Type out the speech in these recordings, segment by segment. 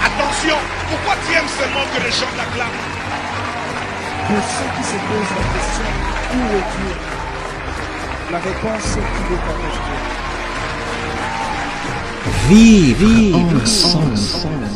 Attention, pourquoi tu aimes seulement que les gens t'acclament? Pour ceux qui se posent la question, où est Dieu? La réponse est qu'il est avec Dieu. Vivre ensemble.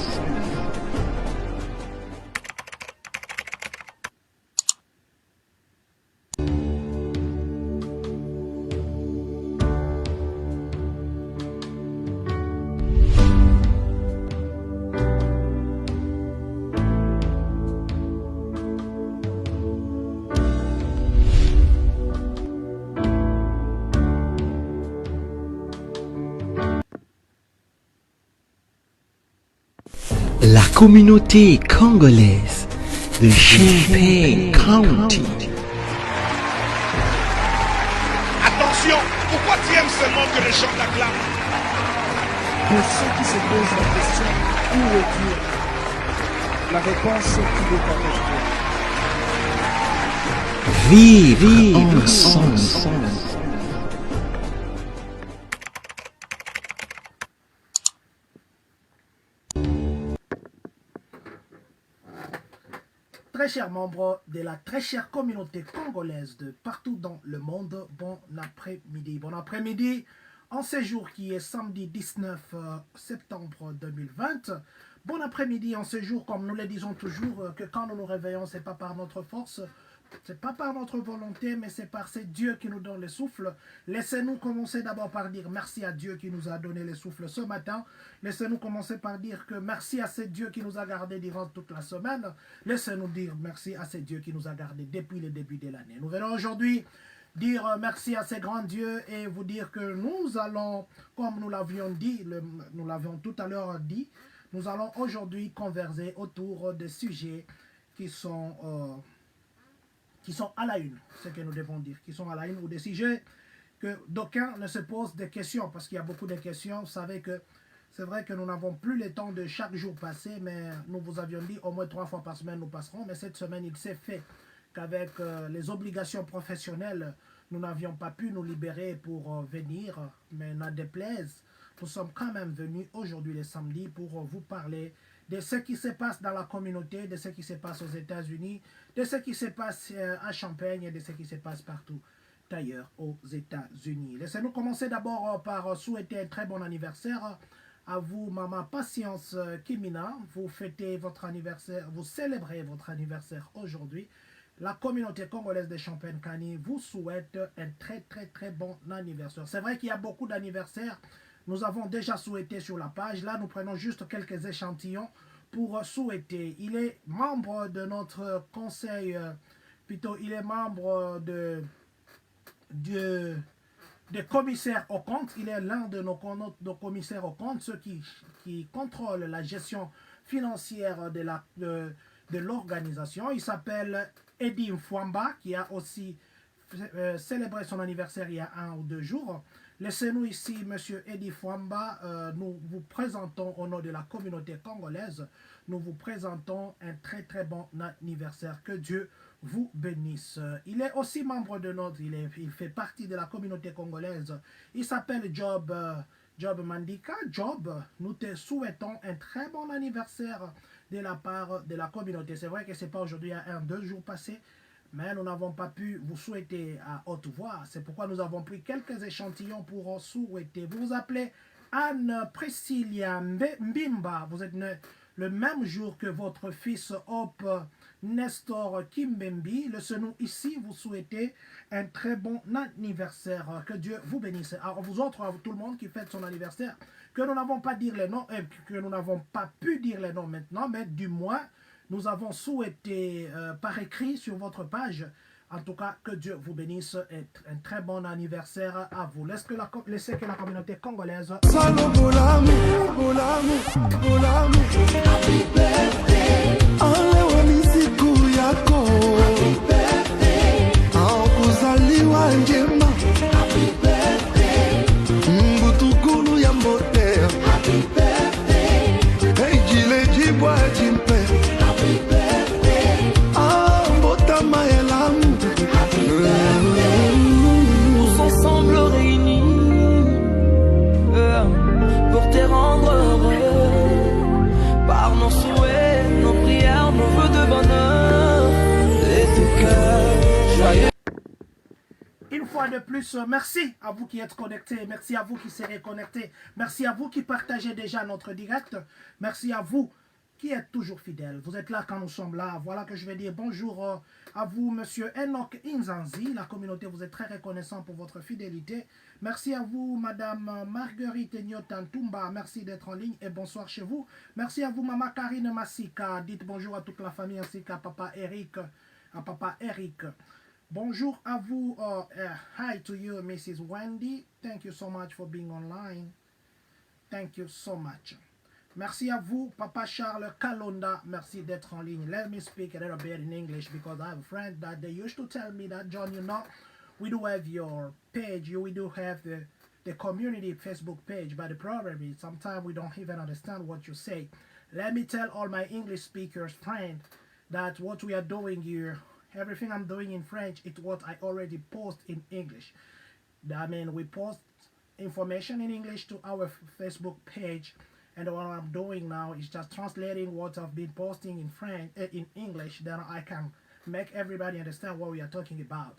La communauté congolaise de Champaign County. Attention, pourquoi tu aimes seulement que les gens t'acclament? Pour ceux qui se posent la question, où est Dieu? La réponse est qu'il est avec Dieu. Vivre ensemble. Très chers membres de la très chère communauté congolaise de partout dans le monde, bon après-midi. Bon après-midi en ce jour qui est samedi 19 septembre 2020. Bon après-midi en ce jour, comme nous le disons toujours, que quand nous nous réveillons, c'est pas par notre force, c'est pas par notre volonté, mais c'est par c'est Dieu qui nous donne le souffle. Laissez-nous commencer d'abord par dire merci à Dieu qui nous a donné le souffle ce matin. Laissez-nous commencer par dire que merci à ce Dieu qui nous a gardés durant toute la semaine. Laissez-nous dire merci à ce Dieu qui nous a gardés depuis le début de l'année. Nous venons aujourd'hui dire merci à ces grands dieux et vous dire que nous allons, comme nous l'avions dit, nous l'avions tout à l'heure dit, nous allons aujourd'hui converser autour des sujets qui sont à la une, ce que nous devons dire, qui sont à la une, ou des sujets que d'aucuns ne se posent des questions, parce qu'il y a beaucoup de questions. Vous savez que c'est vrai que nous n'avons plus le temps de chaque jour passer, mais nous vous avions dit au moins 3 fois par semaine nous passerons, mais cette semaine il s'est fait qu'avec les obligations professionnelles, nous n'avions pas pu nous libérer pour venir, mais n'en déplaise, nous sommes quand même venus aujourd'hui le samedi pour vous parler de ce qui se passe dans la communauté, de ce qui se passe aux États-Unis, de ce qui se passe à Champagne et de ce qui se passe partout ailleurs aux États-Unis. Laissez-nous commencer d'abord par souhaiter un très bon anniversaire à vous, Maman Patience Kimina. Vous fêtez votre anniversaire, vous célébrez votre anniversaire aujourd'hui. La communauté congolaise de Champagne-Kani vous souhaite un très bon anniversaire. C'est vrai qu'il y a beaucoup d'anniversaires. Nous avons déjà souhaité sur la page. Là, nous prenons juste quelques échantillons pour souhaiter. Il est membre de notre conseil, plutôt il est membre de commissaires aux comptes. Il est l'un de nos commissaires aux comptes, ceux qui contrôlent la gestion financière de l'organisation. Il s'appelle Eddie Mfwamba, qui a aussi célébré son anniversaire il y a 1 ou 2 jours. Laissez-nous ici, Monsieur Eddie Mfwamba, nous vous présentons au nom de la communauté congolaise, nous vous présentons un très bon anniversaire. Que Dieu vous bénisse. Il est aussi membre de notre, il fait partie de la communauté congolaise. Il s'appelle Job Mandika. Job, nous te souhaitons un très bon anniversaire de la part de la communauté. C'est vrai que ce n'est pas aujourd'hui, il y a 1-2 jours passés, mais nous n'avons pas pu vous souhaiter à haute voix. C'est pourquoi nous avons pris quelques échantillons pour souhaiter. Vous vous appelez Anne Priscilla Mbimba. Vous êtes né le même jour que votre fils Hope Nestor Kimbembi. Laissez-nous ici vous souhaiter un très bon anniversaire. Que Dieu vous bénisse. Alors, vous autres, à tout le monde qui fête son anniversaire, que nous n'avons pas dire les noms, que nous n'avons pas pu dire les noms maintenant, mais du moins, nous avons souhaité par écrit sur votre page, en tout cas, que Dieu vous bénisse et un très bon anniversaire à vous. Laissez que la communauté congolaise... Pour te rendre heureux par fois de plus, merci à vous qui êtes connectés, merci à vous qui serez connectés, merci à vous qui partagez déjà notre direct, merci à vous qui êtes toujours fidèles. Vous êtes là quand nous sommes là. Voilà que je vais dire bonjour à vous, monsieur Enoch Inzanzi. La communauté, vous êtes très reconnaissant pour votre fidélité. Merci à vous, madame Marguerite Nyotantumba. Merci d'être en ligne et bonsoir chez vous. Merci à vous, maman Karine Massika. Dites bonjour à toute la famille ainsi qu'à papa Eric. Bonjour à vous. Hi to you, Mrs. Wendy. Thank you so much for being online. Thank you so much. Merci à vous, Papa Charles Kalonda. Merci d'être en ligne. Let me speak a little bit in English because I have a friend that they used to tell me that, John, you know, we do have your page. We do have the community Facebook page. But the problem is sometimes we don't even understand what you say. Let me tell all my English speakers, friend, that what we are doing here, everything I'm doing in French, it's what I already post in English. I mean, we post information in English to our Facebook page. And what I'm doing now is just translating what I've been posting in French, in English, then I can make everybody understand what we are talking about.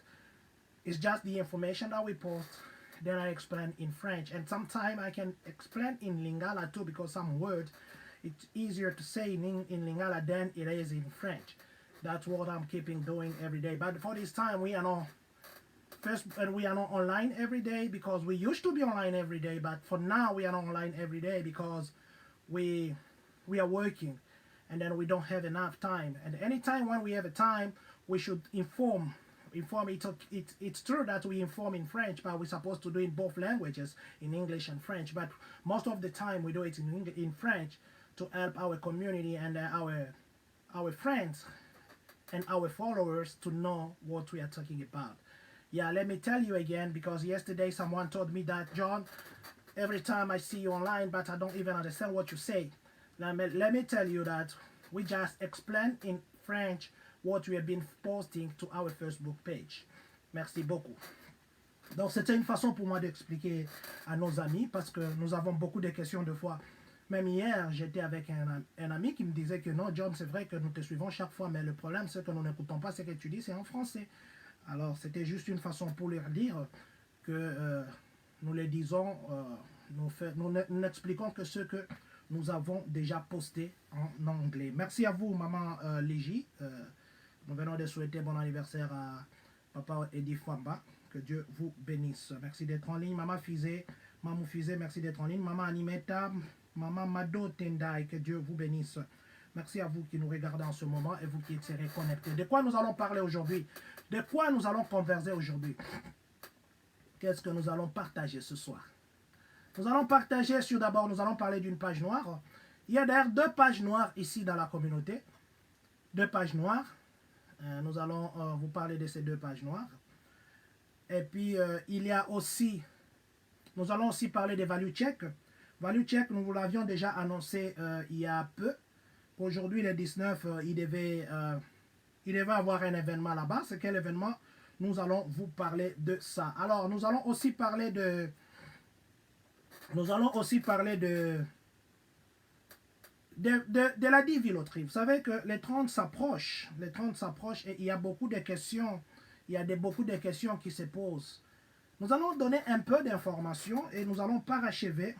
It's just the information that we post, then I explain in French. And sometimes I can explain in Lingala too, because some words, it's easier to say in Lingala than it is in French. That's what I'm keeping doing every day. But for this time, we are not online every day because we used to be online every day. But for now, we are not online every day because we are working and then we don't have enough time. And anytime when we have a time, we should inform it's true that we inform in French, but we're supposed to do it in both languages, in English and French. But most of the time we do it in French to help our community and our friends and our followers to know what we are talking about. Yeah, let me tell you again, because yesterday someone told me that, John, every time I see you online, but I don't even understand what you say. Let me tell you that we just explain in French what we have been posting to our Facebook page. Merci beaucoup. Donc, c'était une façon pour moi d'expliquer à nos amis, parce que nous avons beaucoup de questions de fois. Même hier, j'étais avec un ami qui me disait que non, John, c'est vrai que nous te suivons chaque fois, mais le problème, c'est que nous n'écoutons pas ce que tu dis, c'est en français. Alors, c'était juste une façon pour leur dire que nous les disons, nous n'expliquons que ce que nous avons déjà posté en anglais. Merci à vous, maman Légie. Nous venons de souhaiter bon anniversaire à papa Eddie Famba. Que Dieu vous bénisse. Merci d'être en ligne. Maman Fizé, Maman Fizé, merci d'être en ligne. Maman Animeta, maman Mado Tendai, que Dieu vous bénisse. Merci à vous qui nous regardez en ce moment et vous qui serez connectés. De quoi nous allons parler aujourd'hui? De quoi nous allons converser aujourd'hui? Qu'est-ce que nous allons partager ce soir? Nous allons partager sur d'abord, nous allons parler d'une page noire. Il y a d'ailleurs 2 pages noires ici dans la communauté. 2 pages noires. Nous allons vous parler de ces 2 pages noires. Et puis, il y a aussi, nous allons aussi parler des value check. Value check, nous vous l'avions déjà annoncé il y a peu. Aujourd'hui, le 19, il devait avoir un événement là-bas. C'est quel événement? Nous allons vous parler de ça. Alors, nous allons aussi parler de la divi loterie. Vous savez que les 30 s'approchent. Les 30 s'approchent et il y a beaucoup de questions. Il y a beaucoup de questions qui se posent. Nous allons donner un peu d'informations et nous allons parachever.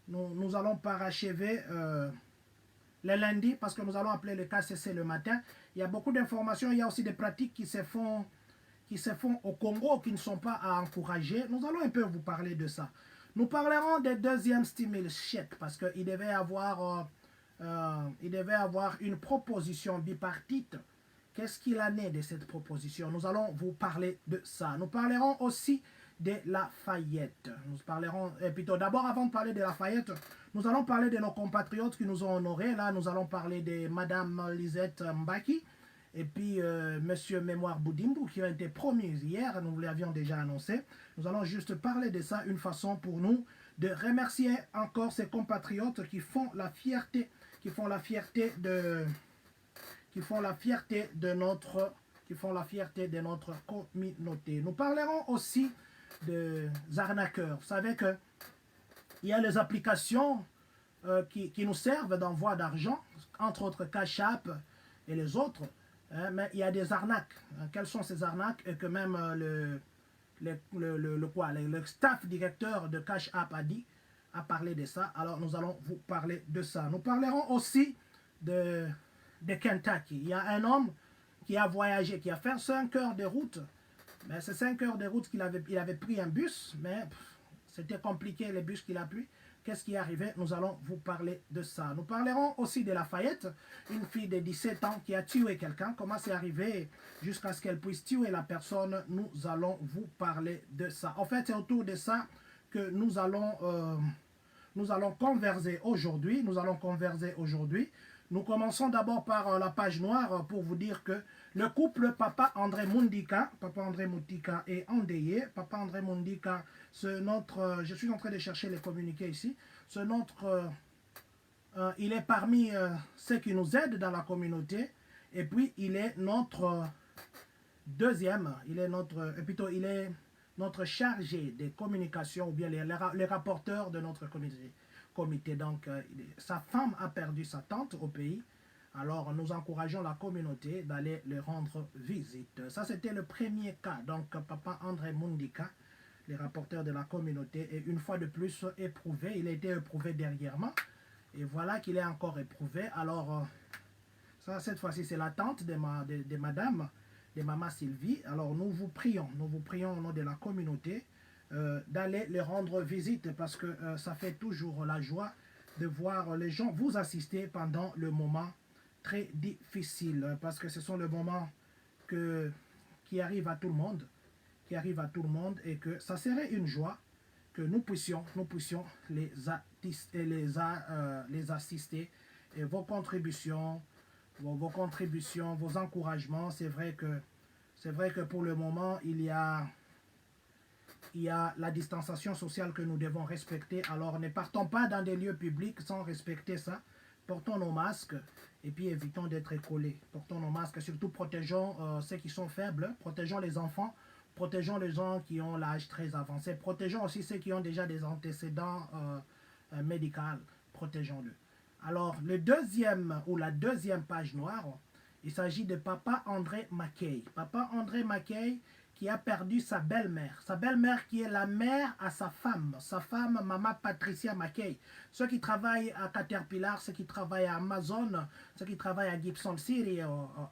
Nous allons parachever le lundi parce que nous allons appeler le KCC le matin. Il y a beaucoup d'informations. Il y a aussi des pratiques qui se font au Congo qui ne sont pas à encourager. Nous allons un peu vous parler de ça. Nous parlerons des deuxièmes stimulus chèques parce qu'il devait avoir une proposition bipartite. Qu'est-ce qu'il en est de cette proposition? Nous allons vous parler de ça. Nous parlerons aussi de Lafayette. Nous parlerons, et plutôt d'abord avant de parler de Lafayette, nous allons parler de nos compatriotes qui nous ont honorés. Là, nous allons parler de Madame Lisette Mbaki et puis Monsieur Mémoire Boudimbu qui ont été promus hier. Nous l'avions déjà annoncé. Nous allons juste parler de ça, une façon pour nous de remercier encore ces compatriotes qui font la fierté de notre communauté. Nous parlerons aussi des arnaqueurs. Vous savez que il y a les applications qui nous servent d'envoi d'argent, entre autres Cash App et les autres, mais il y a des arnaques. Quelles sont ces arnaques? Et que même le staff directeur de Cash App a parlé de ça. Alors nous allons vous parler de ça. Nous parlerons aussi de Kentucky. Il y a un homme qui a voyagé, qui a fait 5 heures de route. Mais c'est 5 heures de route qu'il avait pris un bus, mais c'était compliqué les bus qu'il a pris. Qu'est-ce qui est arrivé? Nous allons vous parler de ça. Nous parlerons aussi de Lafayette, une fille de 17 ans qui a tué quelqu'un. Comment c'est arrivé jusqu'à ce qu'elle puisse tuer la personne? Nous allons vous parler de ça. En fait, c'est autour de ça que nous allons converser aujourd'hui. Nous commençons d'abord par la page noire pour vous dire que le couple Papa André Mundika est endeuillé. Papa André Mundika, je suis en train de chercher les communiqués ici. Il est parmi ceux qui nous aident dans la communauté. Et puis, il est notre il est notre chargé de communication ou bien les rapporteurs de notre comité. Donc, sa femme a perdu sa tante au pays. Alors, nous encourageons la communauté d'aller le rendre visite. Ça, c'était le premier cas. Donc, Papa André Mundika, les rapporteurs de la communauté, est une fois de plus éprouvé. Il a été éprouvé dernièrement. Et voilà qu'il est encore éprouvé. Alors, cette fois-ci, c'est la tante de Maman Sylvie. Alors, nous vous prions au nom de la communauté d'aller les rendre visite parce que ça fait toujours la joie de voir les gens vous assister pendant le moment très difficile parce que ce sont les moments qui arrivent à tout le monde et que ça serait une joie que nous puissions les assister et vos contributions, vos encouragements. C'est vrai que pour le moment il y a la distanciation sociale que nous devons respecter. Alors ne partons pas dans des lieux publics sans respecter ça. Portons nos masques et puis évitons d'être collés. Portons nos masques, surtout protégeons ceux qui sont faibles, protégeons les enfants, protégeons les gens qui ont l'âge très avancé, protégeons aussi ceux qui ont déjà des antécédents médicaux, protégeons-le. Alors la deuxième page noire, il s'agit de Papa André McKay. Papa André McKay qui a perdu sa belle-mère. Sa belle-mère qui est la mère à sa femme. Sa femme, Maman Patricia McKay. Ceux qui travaillent à Caterpillar, ceux qui travaillent à Amazon, ceux qui travaillent à Gibson City,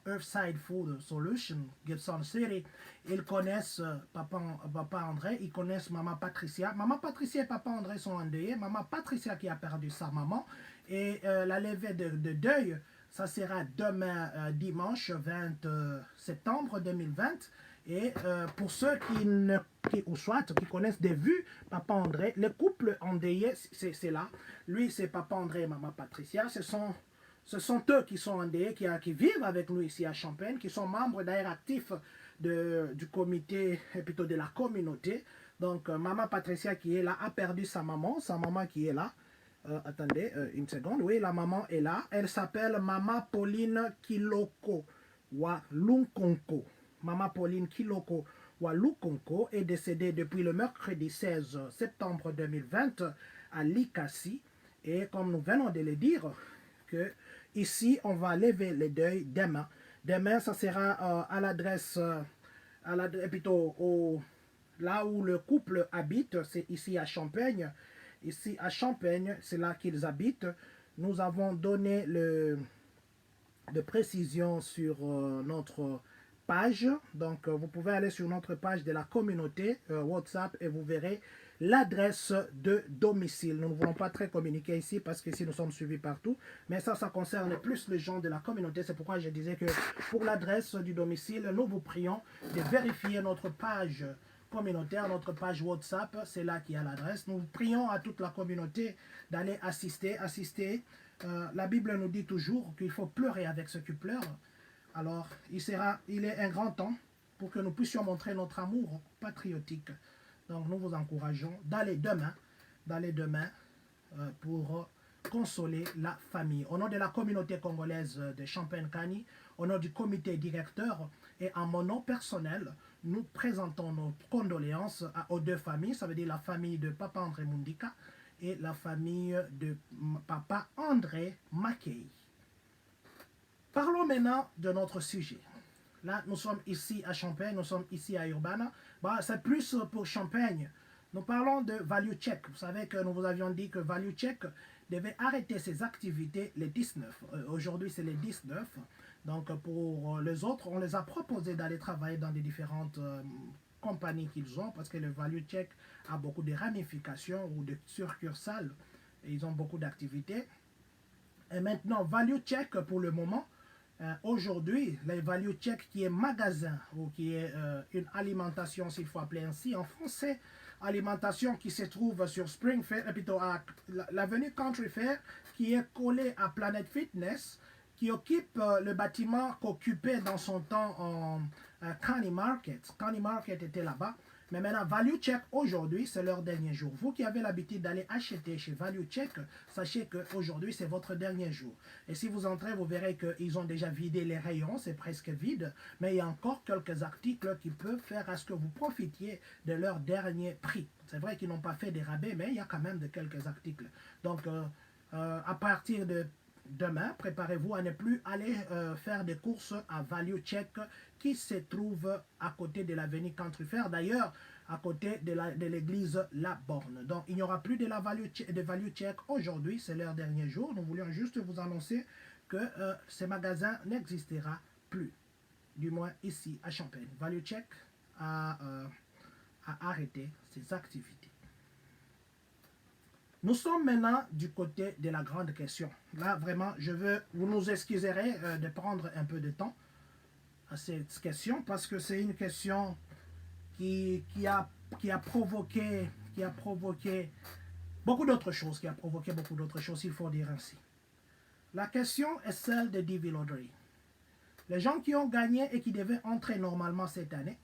Earthside Food Solution, Gibson City, ils connaissent Papa André, ils connaissent Maman Patricia. Maman Patricia et Papa André sont endeuillés. Maman Patricia qui a perdu sa maman. Et la levée de deuil, ça sera demain, dimanche 20 septembre 2020. Et pour ceux qui connaissent des vues, Papa André, le couple endeuillé, c'est là. Lui, c'est Papa André et Maman Patricia. Ce sont eux qui sont endeuillés, qui vivent avec nous ici à Champagne, qui sont membres d'ailleurs actifs du comité, et plutôt de la communauté. Donc, Maman Patricia qui est là a perdu sa maman qui est là. Attendez une seconde. Oui, la maman est là. Elle s'appelle Maman Pauline Kiloko Walunkonko. Maman Pauline Kiloko Walunkonko est décédée depuis le mercredi 16 septembre 2020 à Likasi. Et comme nous venons de le dire, que ici, on va lever le deuil demain. Demain, ça sera à l'adresse, plutôt là où le couple habite, c'est ici à Champagne. Ici à Champagne, c'est là qu'ils habitent. Nous avons donné de précisions sur notre page. Donc, vous pouvez aller sur notre page de la communauté WhatsApp et vous verrez l'adresse de domicile. Nous ne voulons pas très communiquer ici parce qu'ici nous sommes suivis partout. Mais ça concerne plus les gens de la communauté. C'est pourquoi je disais que pour l'adresse du domicile, nous vous prions de vérifier notre page communautaire, notre page WhatsApp, c'est là qu'il y a l'adresse. Nous prions à toute la communauté d'aller assister. La Bible nous dit toujours qu'il faut pleurer avec ceux qui pleurent. Alors, il est un grand temps pour que nous puissions montrer notre amour patriotique. Donc, nous vous encourageons d'aller demain pour consoler la famille. Au nom de la communauté congolaise de Champagne-Kani, au nom du comité directeur et en mon nom personnel, nous présentons nos condoléances aux deux familles, ça veut dire la famille de Papa André Mundika et la famille de Papa André McKay. Parlons maintenant de notre sujet. Là, nous sommes ici à Champagne, nous sommes ici à Urbana. Bah, c'est plus pour Champagne. Nous parlons de Value Check. Vous savez que nous vous avions dit que Value Check devait arrêter ses activités les 19. Aujourd'hui, c'est les 19. Donc, pour les autres, on les a proposé d'aller travailler dans des différentes compagnies qu'ils ont parce que le Value Check a beaucoup de ramifications ou de succursales. Ils ont beaucoup d'activités. Et maintenant, Value Check, pour le moment, aujourd'hui, les Value Check qui est magasin ou qui est une alimentation, s'il faut appeler ainsi, en français, alimentation qui se trouve sur Spring Fair, plutôt à l'avenue Country Fair, qui est collée à Planet Fitness, qui occupe le bâtiment qu'occupait dans son temps en Coney Market. Coney Market était là-bas. Mais maintenant, Value Check, aujourd'hui, c'est leur dernier jour. Vous qui avez l'habitude d'aller acheter chez Value Check, sachez qu'aujourd'hui, c'est votre dernier jour. Et si vous entrez, vous verrez qu'ils ont déjà vidé les rayons, c'est presque vide. Mais il y a encore quelques articles qui peuvent faire à ce que vous profitiez de leur dernier prix. C'est vrai qu'ils n'ont pas fait des rabais, mais il y a quand même de quelques articles. Donc, à partir de demain, préparez-vous à ne plus aller faire des courses à Value Check qui se trouve à côté de l'avenue Country Fair, d'ailleurs à côté de l'église La Borne. Donc il n'y aura plus de Value Check aujourd'hui, c'est leur dernier jour. Nous voulions juste vous annoncer que ce magasin n'existera plus, du moins ici à Champagne. Value Check a arrêté ses activités. Nous sommes maintenant du côté de la grande question. Là, vraiment, vous nous excuserez de prendre un peu de temps à cette question parce que c'est une question qui a provoqué beaucoup d'autres choses, il faut dire ainsi. La question est celle de DV Lottery. Les gens qui ont gagné et qui devaient entrer normalement cette année,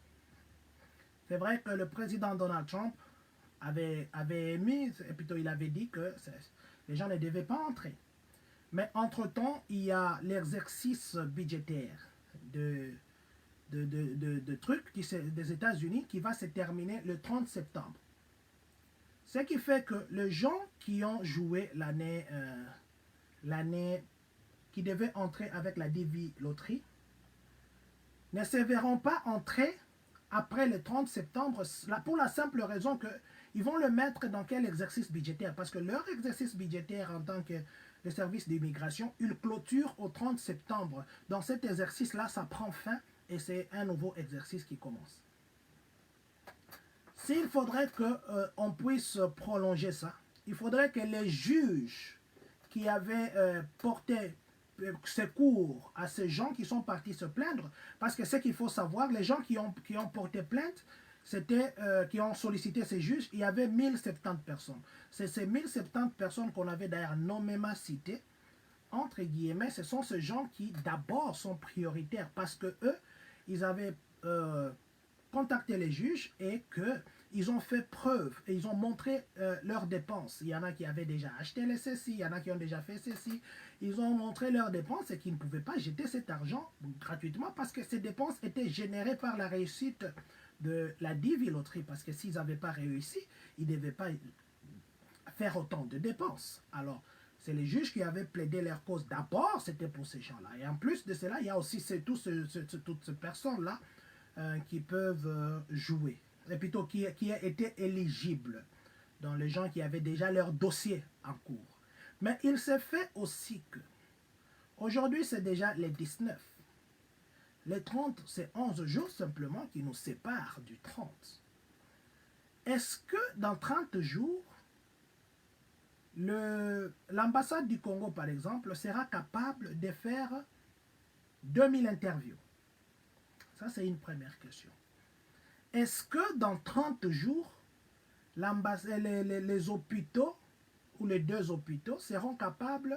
c'est vrai que le président Donald Trump avait émis, et plutôt il avait dit que les gens ne devaient pas entrer. Mais entre-temps, il y a l'exercice budgétaire de trucs des États-Unis qui va se terminer le 30 septembre. Ce qui fait que les gens qui ont joué l'année qui devaient entrer avec la DV Loterie ne se verront pas entrer après le 30 septembre pour la simple raison que ils vont le mettre dans quel exercice budgétaire? Parce que leur exercice budgétaire en tant que le service d'immigration, il clôture au 30 septembre. Dans cet exercice-là, ça prend fin et c'est un nouveau exercice qui commence. S'il faudrait qu'on puisse prolonger ça, il faudrait que les juges qui avaient porté secours à ces gens qui sont partis se plaindre, parce que ce qu'il faut savoir, les gens qui ont porté plainte, qui ont sollicité ces juges, il y avait 1070 personnes. C'est ces 1070 personnes qu'on avait d'ailleurs nommément citées, entre guillemets, ce sont ces gens qui d'abord sont prioritaires parce que eux, ils avaient contacté les juges et qu'ils ont fait preuve et ils ont montré leurs dépenses. Il y en a qui avaient déjà acheté les ceci, il y en a qui ont déjà fait ceci. Ils ont montré leurs dépenses et qu'ils ne pouvaient pas jeter cet argent gratuitement parce que ces dépenses étaient générées par la réussite de la DV Loterie, parce que s'ils n'avaient pas réussi, ils ne devaient pas faire autant de dépenses. Alors, c'est les juges qui avaient plaidé leur cause. D'abord, c'était pour ces gens-là. Et en plus de cela, il y a aussi toutes ces personnes-là qui peuvent jouer. Et plutôt qui a été éligibles. Dans les gens qui avaient déjà leur dossier en cours. Mais il s'est fait aussi que, aujourd'hui, c'est déjà les 19. Les 30, c'est 11 jours simplement qui nous séparent du 30. Est-ce que dans 30 jours, l'ambassade du Congo, par exemple, sera capable de faire 2000 interviews? Ça, c'est une première question. Est-ce que dans 30 jours, les hôpitaux ou les 2 hôpitaux seront capables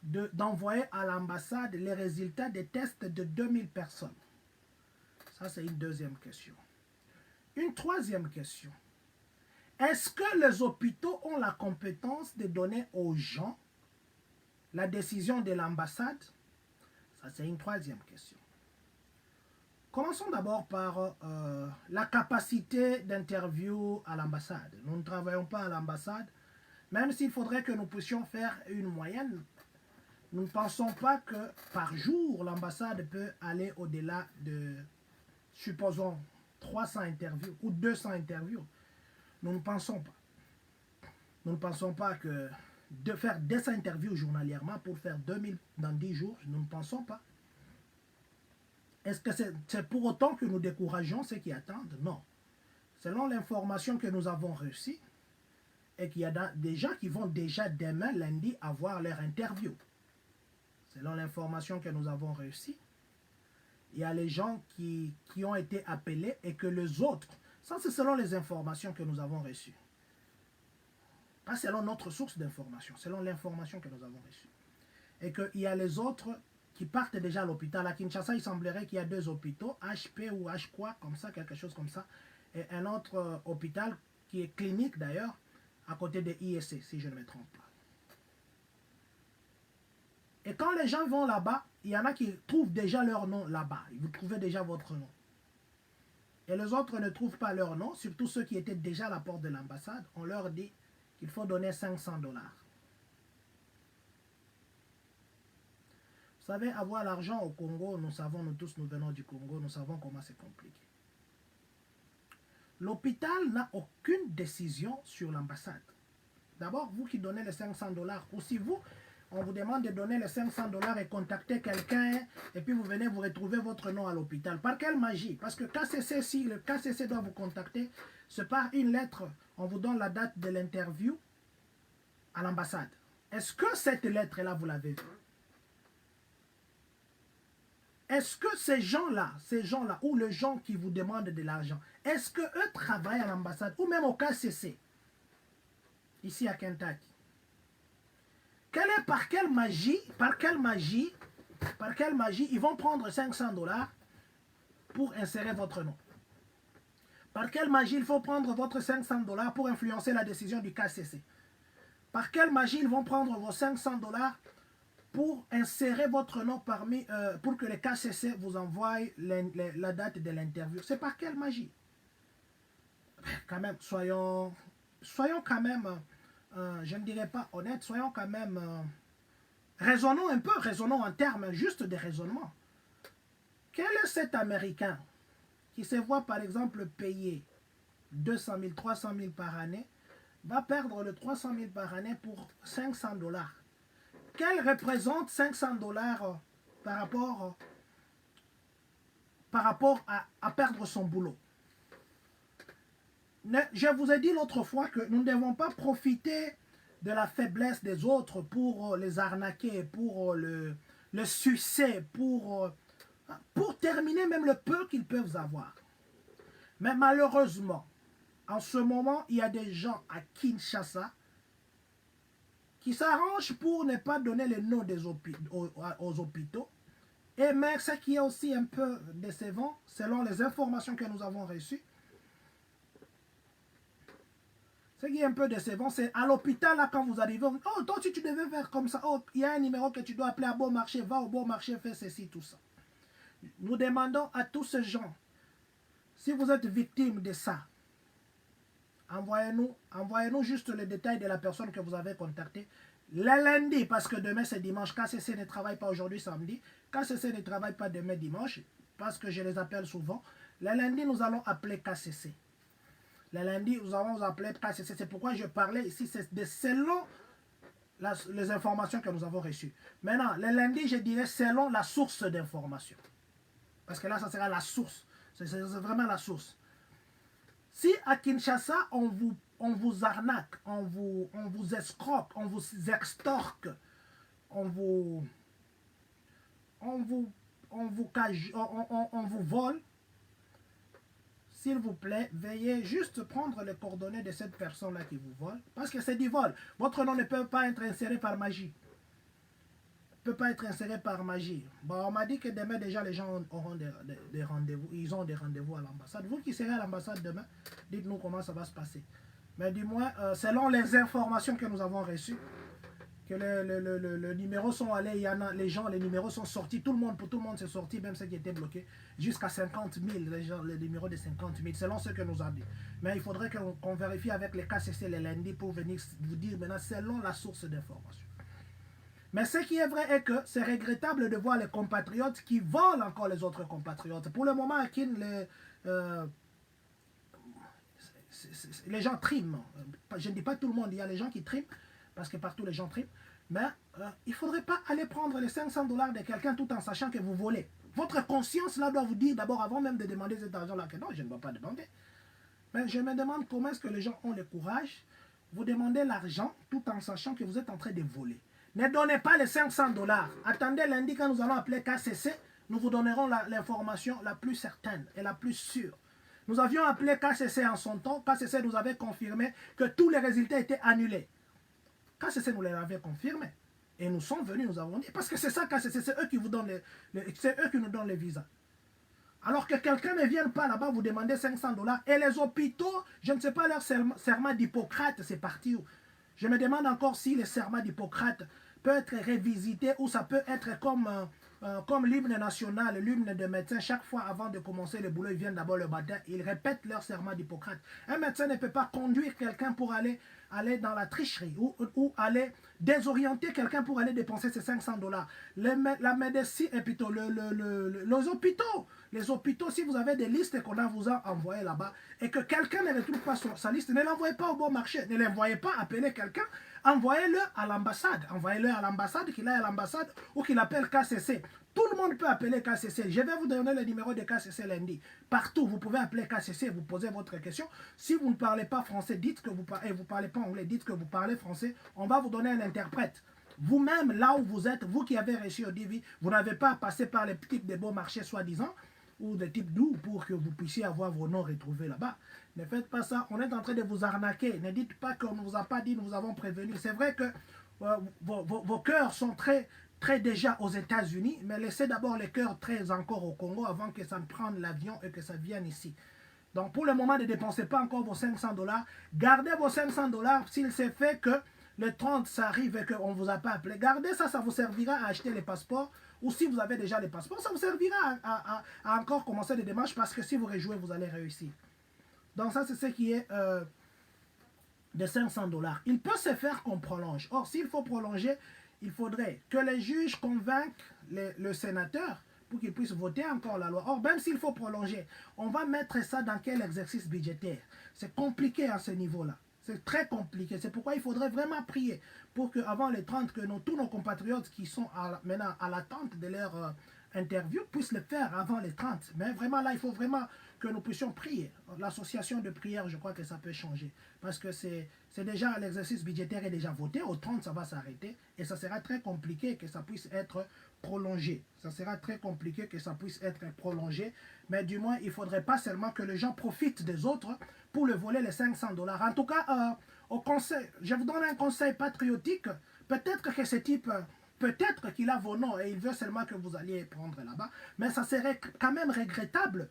d'envoyer à l'ambassade les résultats des tests de 2000 personnes? Ça, c'est une deuxième question. Une troisième question. Est-ce que les hôpitaux ont la compétence de donner aux gens la décision de l'ambassade? Ça, c'est une troisième question. Commençons d'abord par la capacité d'interview à l'ambassade. Nous ne travaillons pas à l'ambassade, même s'il faudrait que nous puissions faire une moyenne. Nous ne pensons pas que par jour, l'ambassade peut aller au-delà de, supposons, 300 interviews ou 200 interviews. Nous ne pensons pas. Nous ne pensons pas que de faire des interviews journalièrement pour faire 2000 dans 10 jours, nous ne pensons pas. Est-ce que c'est pour autant que nous décourageons ceux qui attendent? Non. Selon l'information que nous avons reçue, et qu'il y a des gens qui vont déjà demain, lundi, avoir leur interview. Selon l'information que nous avons reçue, il y a les gens qui ont été appelés et que les autres, ça c'est selon les informations que nous avons reçues. Pas selon notre source d'information, selon l'information que nous avons reçue. Et qu'il y a les autres qui partent déjà à l'hôpital. À Kinshasa, il semblerait qu'il y a 2 hôpitaux, HP ou H quoi, comme ça, quelque chose comme ça. Et un autre hôpital qui est clinique d'ailleurs, à côté de ISC, si je ne me trompe pas. Et quand les gens vont là-bas, il y en a qui trouvent déjà leur nom là-bas. Vous trouvez déjà votre nom. Et les autres ne trouvent pas leur nom, surtout ceux qui étaient déjà à la porte de l'ambassade. On leur dit qu'il faut donner 500 $. Vous savez, avoir l'argent au Congo, nous savons, nous tous, nous venons du Congo, nous savons comment c'est compliqué. L'hôpital n'a aucune décision sur l'ambassade. D'abord, vous qui donnez les 500 $, ou si vous, on vous demande de donner les 500 $ et contacter quelqu'un, et puis vous venez vous retrouver votre nom à l'hôpital. Par quelle magie? Parce que KCC, si le KCC doit vous contacter, c'est par une lettre, on vous donne la date de l'interview à l'ambassade. Est-ce que cette lettre-là, vous l'avez vue? Est-ce que ces gens-là, ou les gens qui vous demandent de l'argent, est-ce qu'eux travaillent à l'ambassade, ou même au KCC, ici à Kentucky? Par quelle magie, ils vont prendre 500 $ pour insérer votre nom? Par quelle magie il faut prendre votre 500 $ pour influencer la décision du KCC? Par quelle magie ils vont prendre vos 500 $ pour insérer votre nom pour que le KCC vous envoie la date de l'interview? C'est par quelle magie? Quand même, soyons quand même, je ne dirais pas honnêtes, soyons quand même, raisonnons un peu, raisonnons en termes juste de raisonnement. Quel est cet Américain qui se voit par exemple payer 200 000, 300 000 par année, va perdre le 300 000 par année pour 500 $? Quel représente 500 $ par rapport à perdre son boulot? Je vous ai dit l'autre fois que nous ne devons pas profiter de la faiblesse des autres pour les arnaquer, pour le sucer, pour terminer même le peu qu'ils peuvent avoir. Mais malheureusement, en ce moment, il y a des gens à Kinshasa qui s'arrangent pour ne pas donner les noms aux hôpitaux. Et mais ce qui est aussi un peu décevant, selon les informations que nous avons reçues, ce qui est un peu décevant, c'est à l'hôpital, là, quand vous arrivez, oh, toi, tu devais faire comme ça, oh, il y a un numéro que tu dois appeler à bon marché, va au bon marché, fais ceci, tout ça. Nous demandons à tous ces gens, si vous êtes victime de ça, envoyez-nous juste les détails de la personne que vous avez contactée. Le lundi, parce que demain c'est dimanche, KCC ne travaille pas aujourd'hui samedi, KCC ne travaille pas demain dimanche, parce que je les appelle souvent. Le lundi, nous allons appeler KCC. Le lundi, nous allons appeler KCC. C'est pourquoi je parlais ici, c'est selon les informations que nous avons reçues. Maintenant, le lundi, je dirais selon la source d'information. Parce que là, ça sera la source. C'est vraiment la source. Si à Kinshasa, on vous arnaque, on vous escroque, on vous extorque, on vous vole, s'il vous plaît, veuillez juste prendre les coordonnées de cette personne-là qui vous vole, parce que c'est du vol. Votre nom ne peut pas être inséré par magie. Ne peut pas être inséré par magie. Bon, on m'a dit que demain, déjà, les gens auront des rendez-vous. Ils ont des rendez-vous à l'ambassade. Vous qui serez à l'ambassade demain, dites-nous comment ça va se passer. Mais du moins, selon les informations que nous avons reçues, que les numéros sont allés, il y en a, les numéros sont sortis, tout le monde s'est sorti, même ceux qui étaient bloqués, jusqu'à 50 000, les numéros de 50 000, selon ce que nous a dit. Mais il faudrait qu'on vérifie avec les KCC les lundis pour venir vous dire maintenant selon la source d'information. Mais ce qui est vrai est que c'est regrettable de voir les compatriotes qui volent encore les autres compatriotes. Pour le moment, à Kin, les gens triment. Je ne dis pas tout le monde, il y a les gens qui triment, parce que partout les gens triment. Mais il ne faudrait pas aller prendre les 500 dollars de quelqu'un tout en sachant que vous volez. Votre conscience là doit vous dire d'abord, avant même de demander cet argent-là, que non, je ne vais pas demander. Mais je me demande comment est-ce que les gens ont le courage. Vous demandez l'argent tout en sachant que vous êtes en train de voler. Ne donnez pas les 500 dollars. Attendez lundi quand nous allons appeler KCC. Nous vous donnerons l'information la plus certaine et la plus sûre. Nous avions appelé KCC en son temps. KCC nous avait confirmé que tous les résultats étaient annulés. KCC nous l'avait confirmé. Et nous sommes venus, nous avons dit. Parce que c'est ça KCC, c'est eux qui vous donnent c'est eux qui nous donnent les visas. Alors que quelqu'un ne vienne pas là-bas vous demander 500 dollars. Et les hôpitaux, je ne sais pas leur serment d'Hippocrate, c'est parti où. Je me demande encore si le serment d'Hippocrate peut être révisité ou ça peut être comme l'hymne national, l'hymne des médecins. Chaque fois avant de commencer le boulot, ils viennent d'abord le matin, ils répètent leur serment d'Hippocrate. Un médecin ne peut pas conduire quelqu'un pour aller dans la tricherie ou aller désorienter quelqu'un pour aller dépenser ses 500 dollars. La médecine, et plutôt les hôpitaux, si vous avez des listes qu'on vous a envoyées là-bas et que quelqu'un ne retrouve pas sa liste, ne l'envoyez pas au bon marché, ne l'envoyez pas appeler quelqu'un, envoyez-le à l'ambassade. Envoyez-le à l'ambassade, qu'il aille à l'ambassade ou qu'il appelle KCC. Tout le monde peut appeler KCC. Je vais vous donner le numéro de KCC lundi. Partout, vous pouvez appeler KCC, vous posez votre question. Si vous ne parlez pas français, dites que vous parlez, vous parlez pas anglais, dites que vous parlez français. On va vous donner un interprète. Vous-même, là où vous êtes, vous qui avez réussi au DV, vous n'avez pas passé par les types de beaux marchés soi-disant ou des types doux pour que vous puissiez avoir vos noms retrouvés là-bas. Ne faites pas ça, on est en train de vous arnaquer. Ne dites pas qu'on ne vous a pas dit, nous vous avons prévenu. C'est vrai que vos cœurs sont très déjà aux États-Unis, mais laissez d'abord les cœurs très encore au Congo avant que ça ne prenne l'avion et que ça vienne ici. Donc pour le moment, ne dépensez pas encore vos 500 dollars. Gardez vos 500 dollars s'il s'est fait que le 30 ça arrive et qu'on ne vous a pas appelé. Gardez ça, ça vous servira à acheter les passeports. Ou si vous avez déjà les passeports, ça vous servira à encore commencer des démarches parce que si vous rejouez, vous allez réussir. Donc ça, c'est ce qui est de 500 dollars. Il peut se faire qu'on prolonge. Or, s'il faut prolonger, il faudrait que les juges convainquent le sénateur pour qu'il puisse voter encore la loi. Or, même s'il faut prolonger, on va mettre ça dans quel exercice budgétaire? C'est compliqué à ce niveau-là. C'est très compliqué. C'est pourquoi il faudrait vraiment prier pour qu'avant les 30, que tous nos compatriotes qui sont maintenant à l'attente de leur interview puissent le faire avant les 30. Mais vraiment là, il faut vraiment que nous puissions prier. L'association de prière, je crois que ça peut changer. Parce que c'est déjà, l'exercice budgétaire est déjà voté. Au 30, ça va s'arrêter. Et ça sera très compliqué que ça puisse être prolongé. Ça sera très compliqué que ça puisse être prolongé. Mais du moins, il ne faudrait pas seulement que les gens profitent des autres pour le voler les 500 dollars. En tout cas, au conseil, je vous donne un conseil patriotique. Peut-être que ce type, peut-être qu'il a vos noms et il veut seulement que vous alliez prendre là-bas. Mais ça serait quand même regrettable.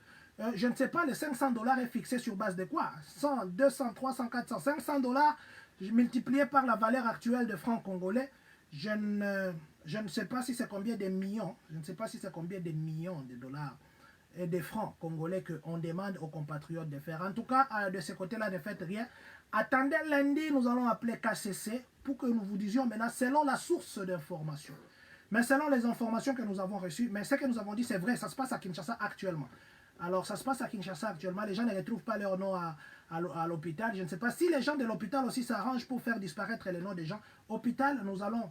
Je ne sais pas, les 500 dollars est fixé sur base de quoi? 100, 200, 300, 400, 500 dollars multiplié par la valeur actuelle de francs congolais. Je ne sais pas si c'est combien de millions. Je ne sais pas si c'est combien de millions de dollars et de francs congolais qu'on demande aux compatriotes de faire. En tout cas, de ce côté-là, ne faites rien. Attendez lundi, nous allons appeler KCC pour que nous vous disions maintenant selon la source d'information. Mais selon les informations que nous avons reçues, mais ce que nous avons dit, c'est vrai, ça se passe à Kinshasa actuellement. Alors, ça se passe à Kinshasa actuellement. Les gens ne retrouvent pas leur nom à l'hôpital. Je ne sais pas si les gens de l'hôpital aussi s'arrangent pour faire disparaître les noms des gens. Hôpital, nous allons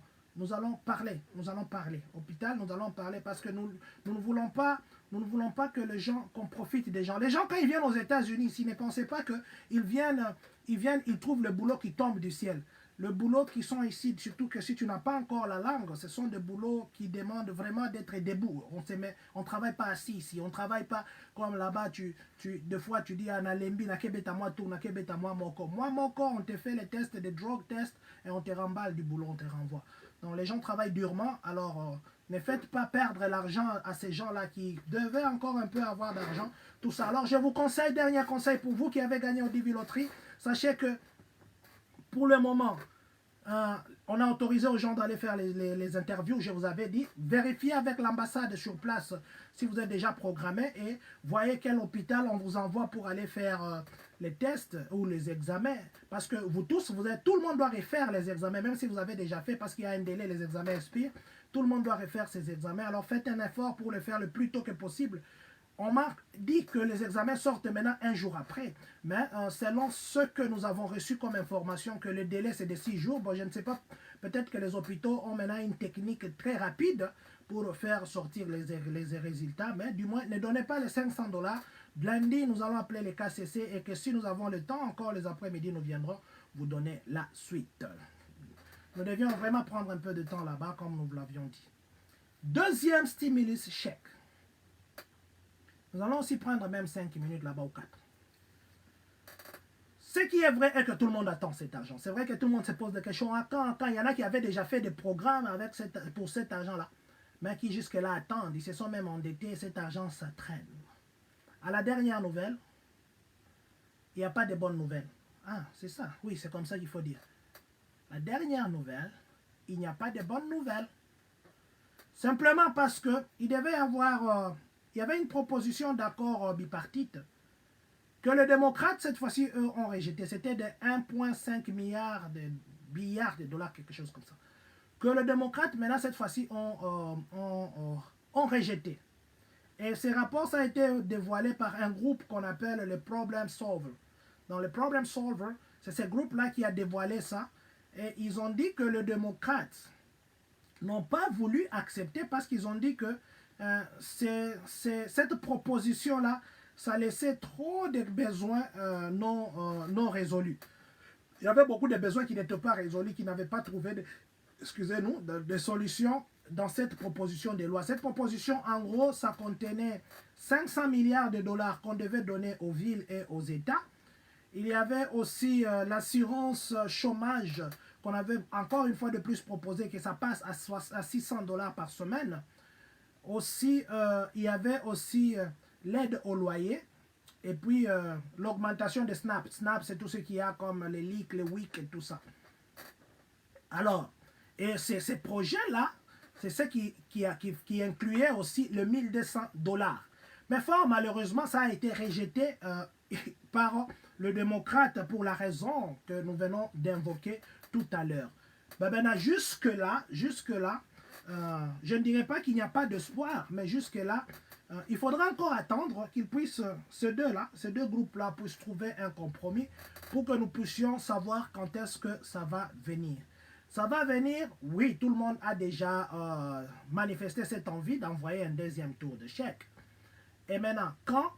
parler. Nous allons parler. Hôpital, nous allons parler parce que nous ne voulons pas que les gens, qu'on profite des gens. Les gens, quand ils viennent aux États-Unis, s'ils ne pensaient pas ils trouvent le boulot qui tombe du ciel. Le boulot qui sont ici, surtout que si tu n'as pas encore la langue, ce sont des boulots qui demandent vraiment d'être debout. On ne travaille pas assis ici, on ne travaille pas comme là-bas, des fois tu dis à Nalembi, nakebeta moi tout, nakebeta moi moko. Moi moko, on te fait les tests, des drug tests, et on te remballe du boulot, on te renvoie. Donc les gens travaillent durement, alors ne faites pas perdre l'argent à ces gens-là qui devaient encore un peu avoir d'argent, tout ça. Alors je vous conseille, dernier conseil pour vous qui avez gagné au Divi Loterie, sachez que pour le moment, on a autorisé aux gens d'aller faire les interviews, je vous avais dit. Vérifiez avec l'ambassade sur place si vous êtes déjà programmé et voyez quel hôpital on vous envoie pour aller faire les tests ou les examens, parce que vous tous, tout le monde doit refaire les examens, même si vous avez déjà fait, parce qu'il y a un délai, les examens expirent, tout le monde doit refaire ses examens. Alors faites un effort pour le faire le plus tôt que possible. On m'a dit que les examens sortent maintenant un jour après, mais selon ce que nous avons reçu comme information, que le délai c'est de 6 jours, bon, je ne sais pas, peut-être que les hôpitaux ont maintenant une technique très rapide pour faire sortir les résultats, mais du moins ne donnez pas les $500. Lundi, nous allons appeler les KCC et que si nous avons le temps, encore les après-midi, nous viendrons vous donner la suite. Nous devions vraiment prendre un peu de temps là-bas, comme nous l'avions dit. Deuxième stimulus chèque. Nous allons aussi prendre même 5 minutes là-bas ou 4. Ce qui est vrai est que tout le monde attend cet argent. C'est vrai que tout le monde se pose des questions. Quand il y en a qui avaient déjà fait des programmes pour cet argent-là, mais qui jusque-là attendent, ils se sont même endettés, cet argent, ça traîne. À la dernière nouvelle, il n'y a pas de bonnes nouvelles. Ah, c'est ça. Oui, c'est comme ça qu'il faut dire. La dernière nouvelle, il n'y a pas de bonnes nouvelles. Simplement parce qu'il devait y avoir... il y avait une proposition d'accord bipartite que les démocrates, cette fois-ci, eux, ont rejeté. C'était de 1,5 milliard de dollars, quelque chose comme ça. Que les démocrates, maintenant, cette fois-ci, ont rejeté. Et ces rapports, ça a été dévoilé par un groupe qu'on appelle le Problem Solver. Dans le Problem Solver, c'est ce groupe-là qui a dévoilé ça. Et ils ont dit que les démocrates n'ont pas voulu accepter parce qu'ils ont dit que cette proposition-là, ça laissait trop de besoins non résolus. Il y avait beaucoup de besoins qui n'étaient pas résolus, qui n'avaient pas trouvé de solutions dans cette proposition de loi. Cette proposition, en gros, ça contenait 500 milliards de dollars qu'on devait donner aux villes et aux États. Il y avait aussi l'assurance chômage qu'on avait encore une fois de plus proposé, que ça passe à $600 par semaine. Aussi, il y avait aussi l'aide au loyer et puis l'augmentation des SNAP. SNAP, c'est tout ce qu'il y a comme les LIC, les WIC et tout ça. Alors, et ces projets-là, c'est ce qui incluait aussi le $1 200. Mais fort malheureusement, ça a été rejeté par le démocrate pour la raison que nous venons d'invoquer tout à l'heure. Ben, jusque-là, je ne dirais pas qu'il n'y a pas d'espoir, mais jusque-là, il faudra encore attendre qu'ils puissent, ces deux groupes-là puissent trouver un compromis pour que nous puissions savoir quand est-ce que ça va venir. Ça va venir, oui, tout le monde a déjà manifesté cette envie d'envoyer un deuxième tour de chèque. Et maintenant, quand?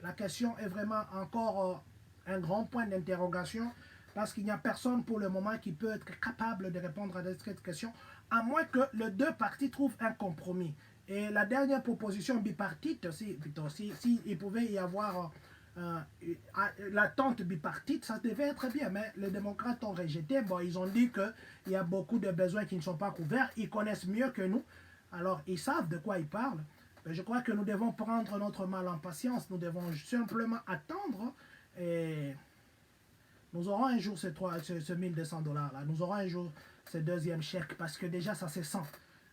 La question est vraiment encore un grand point d'interrogation parce qu'il n'y a personne pour le moment qui peut être capable de répondre à cette question, à moins que les deux parties trouvent un compromis. Et la dernière proposition bipartite, si il pouvait y avoir l'attente bipartite, ça devait être bien, mais les démocrates ont rejeté. Bon, ils ont dit qu'il y a beaucoup de besoins qui ne sont pas couverts, ils connaissent mieux que nous, alors ils savent de quoi ils parlent. Je crois que nous devons prendre notre mal en patience, nous devons simplement attendre et nous aurons un jour ce $1 200 là, nous aurons un jour ce deuxième chèque parce que déjà ça se sent.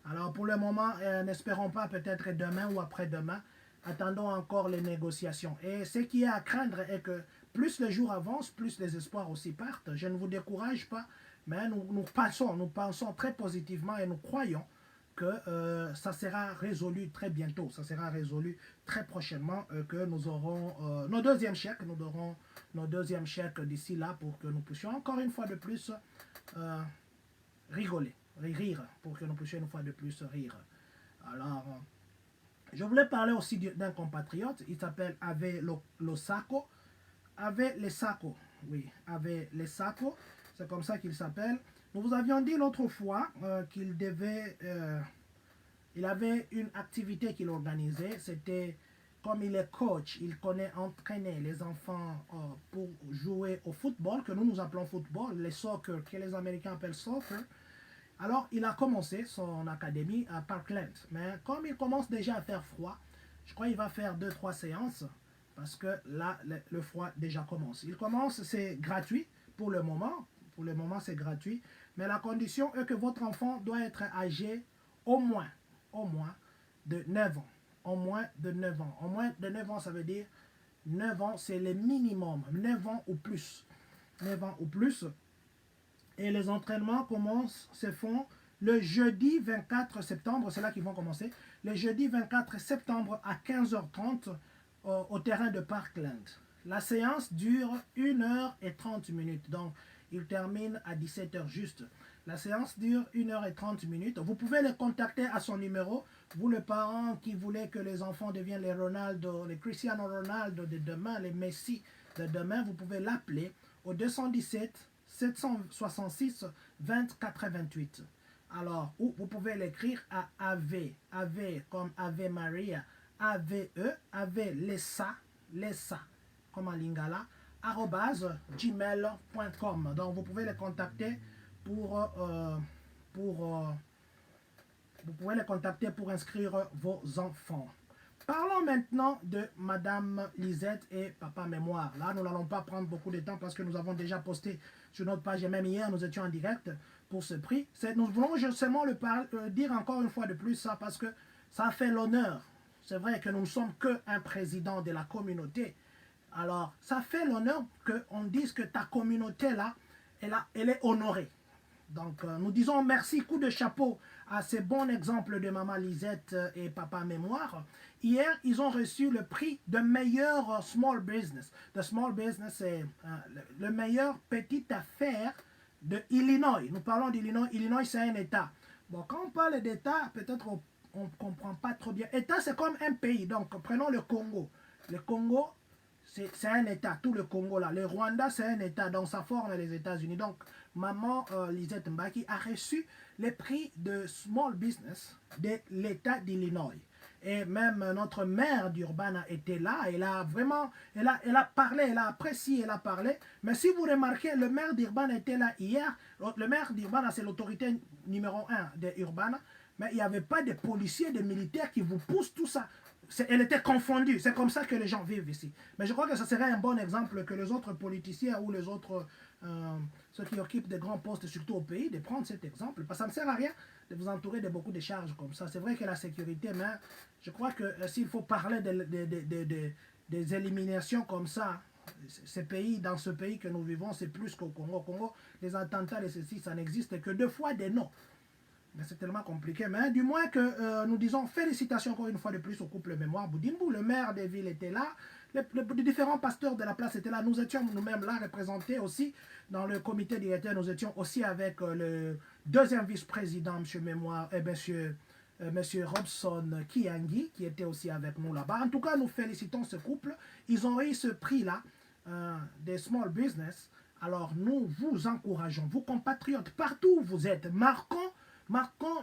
Alors pour le moment, n'espérons pas peut-être demain ou après-demain, attendons encore les négociations. Et ce qui est à craindre est que plus les jours avancent, plus les espoirs aussi partent. Je ne vous décourage pas, mais nous pensons très positivement et nous croyons que ça sera résolu très bientôt, ça sera résolu très prochainement, que nous aurons nos deuxièmes chèques, nous aurons nos deuxièmes chèques d'ici là pour que nous puissions encore une fois de plus rire, pour que nous puissions une fois de plus rire. Alors, je voulais parler aussi d'un compatriote, il s'appelle Ave Losako. Ave Lesako, oui, Ave Lesako, c'est comme ça qu'il s'appelle. Nous vous avions dit l'autre fois qu'il il avait une activité qu'il organisait, c'était comme il est coach, il connaît entraîner les enfants pour jouer au football, que nous appelons football, les soccer, que les Américains appellent soccer. Alors il a commencé son académie à Parkland, mais comme il commence déjà à faire froid, je crois qu'il va faire 2-3 séances, parce que là, le froid déjà commence. Il commence, c'est gratuit pour le moment c'est gratuit, mais la condition est que votre enfant doit être âgé au moins de 9 ans. Au moins de 9 ans. Au moins de 9 ans, ça veut dire 9 ans, c'est le minimum. 9 ans ou plus. 9 ans ou plus. Et les entraînements se font le jeudi 24 septembre. C'est là qu'ils vont commencer. Le jeudi 24 septembre à 15h30 au terrain de Parkland. La séance dure 1h30. Donc, il termine à 17h juste. La séance dure 1h30. Vous pouvez les contacter à son numéro. Vous, les parents qui voulez que les enfants deviennent les Ronaldo, les Cristiano Ronaldo de demain, les Messi de demain, vous pouvez l'appeler au 217 766 20 88. Alors, ou vous pouvez l'écrire à AV comme Ave Maria, AVE, Ave Lessa, comme en lingala, @gmail.com. Donc, vous pouvez les contacter pour inscrire vos enfants. Parlons maintenant de Madame Lisette et Papa Mémoire. Là, nous n'allons pas prendre beaucoup de temps parce que nous avons déjà posté sur notre page et même hier, nous étions en direct pour ce prix. Nous voulons seulement dire encore une fois de plus ça parce que ça fait l'honneur. C'est vrai que nous ne sommes qu'un président de la communauté. Alors, ça fait l'honneur qu'on dise que ta communauté-là, elle est honorée. Donc, nous disons merci, coup de chapeau à ces bons exemples de Maman Lisette et Papa Mémoire. Hier, ils ont reçu le prix de meilleur small business. Le small business, c'est le meilleur petite affaire de Illinois. Nous parlons d'Illinois. Illinois, c'est un État. Bon, quand on parle d'État, peut-être on ne comprend pas trop bien. État, c'est comme un pays. Donc, prenons le Congo. Le Congo, c'est un État, tout le Congo là. Le Rwanda, c'est un État, donc ça forme les États-Unis. Donc, Maman Lisette Mbaki a reçu le prix de Small Business de l'État d'Illinois. Et même notre maire d'Urbana était là. Elle a parlé, elle a apprécié, elle a parlé. Mais si vous remarquez, le maire d'Urbana était là hier. Le maire d'Urbana, c'est l'autorité numéro 1 d'Urbana. Mais il n'y avait pas de policiers, de militaires qui vous poussent tout ça. Elle était confondue. C'est comme ça que les gens vivent ici. Mais je crois que ce serait un bon exemple que les autres politiciens ou les autres, ceux qui occupent de grands postes, surtout au pays, de prendre cet exemple. Parce que ça ne sert à rien de vous entourer de beaucoup de charges comme ça. C'est vrai que la sécurité, mais je crois que s'il faut parler des éliminations comme ça, dans ce pays que nous vivons, c'est plus qu'au Congo. Au Congo, les attentats et ceci, ça n'existe que 2 fois des noms. Mais c'est tellement compliqué. Mais du moins que nous disons félicitations encore une fois de plus au couple Mémoire Boudimbo. Le maire des villes était là. Les différents pasteurs de la place étaient là. Nous étions nous-mêmes là représentés aussi dans le comité directeur. Nous étions aussi avec le deuxième vice-président, M. Mémoire, et M. Robson Kiangi, qui était aussi avec nous là-bas. En tout cas, nous félicitons ce couple. Ils ont eu ce prix-là des small business. Alors, nous vous encourageons, vous compatriotes, partout où vous êtes, marquons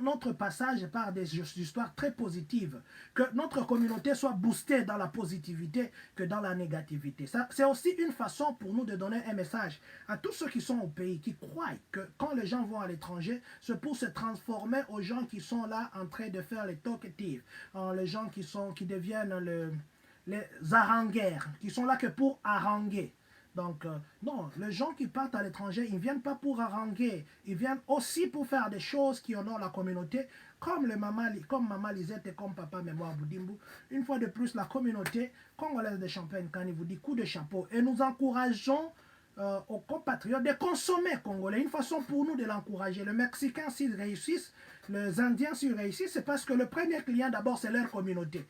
notre passage par des histoires très positives. Que notre communauté soit boostée dans la positivité que dans la négativité. C'est aussi une façon pour nous de donner un message à tous ceux qui sont au pays, qui croient que quand les gens vont à l'étranger, c'est pour se transformer aux gens qui sont là en train de faire les talkatives, les gens qui deviennent les harangueurs, qui sont là que pour haranguer. Donc, non, les gens qui partent à l'étranger, ils ne viennent pas pour haranguer. Ils viennent aussi pour faire des choses qui honorent la communauté, comme Maman Lisette et comme Papa Mémoire Boudimbo. Une fois de plus, la communauté congolaise de Champagne-Kani vous dit coup de chapeau. Et nous encourageons aux compatriotes de consommer congolais. Une façon pour nous de l'encourager. Les Mexicains, s'ils réussissent, les Indiens, s'ils réussissent, c'est parce que le premier client, d'abord, c'est leur communauté.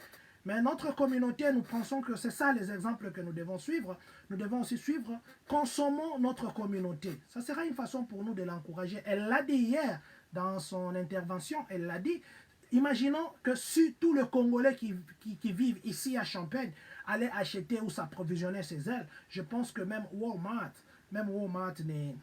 Mais notre communauté, nous pensons que c'est ça les exemples que nous devons suivre. Nous devons aussi suivre, consommons notre communauté. Ça sera une façon pour nous de l'encourager. Elle l'a dit hier dans son intervention, elle l'a dit. Imaginons que si tous les Congolais qui vivent ici à Champagne allaient acheter ou s'approvisionner ses ailes, je pense que même Walmart ne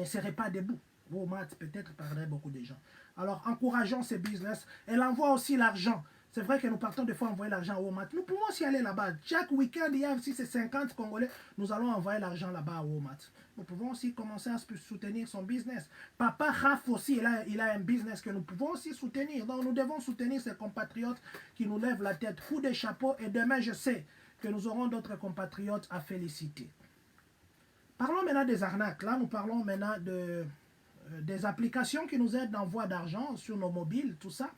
serait pas debout. Walmart peut-être perdrait beaucoup de gens. Alors encourageons ces business. Elle envoie aussi l'argent. C'est vrai que nous partons des fois envoyer l'argent au Walmart. Nous pouvons aussi aller là-bas. Chaque week-end, il y a aussi ces 50 Congolais. Nous allons envoyer l'argent là-bas à Walmart. Nous pouvons aussi commencer à soutenir son business. Papa Raf aussi, il a un business que nous pouvons aussi soutenir. Donc nous devons soutenir ces compatriotes qui nous lèvent la tête. Coup de chapeau. Et demain, je sais que nous aurons d'autres compatriotes à féliciter. Parlons maintenant des arnaques. Là, nous parlons maintenant des applications qui nous aident d'envoi d'argent sur nos mobiles, tout ça.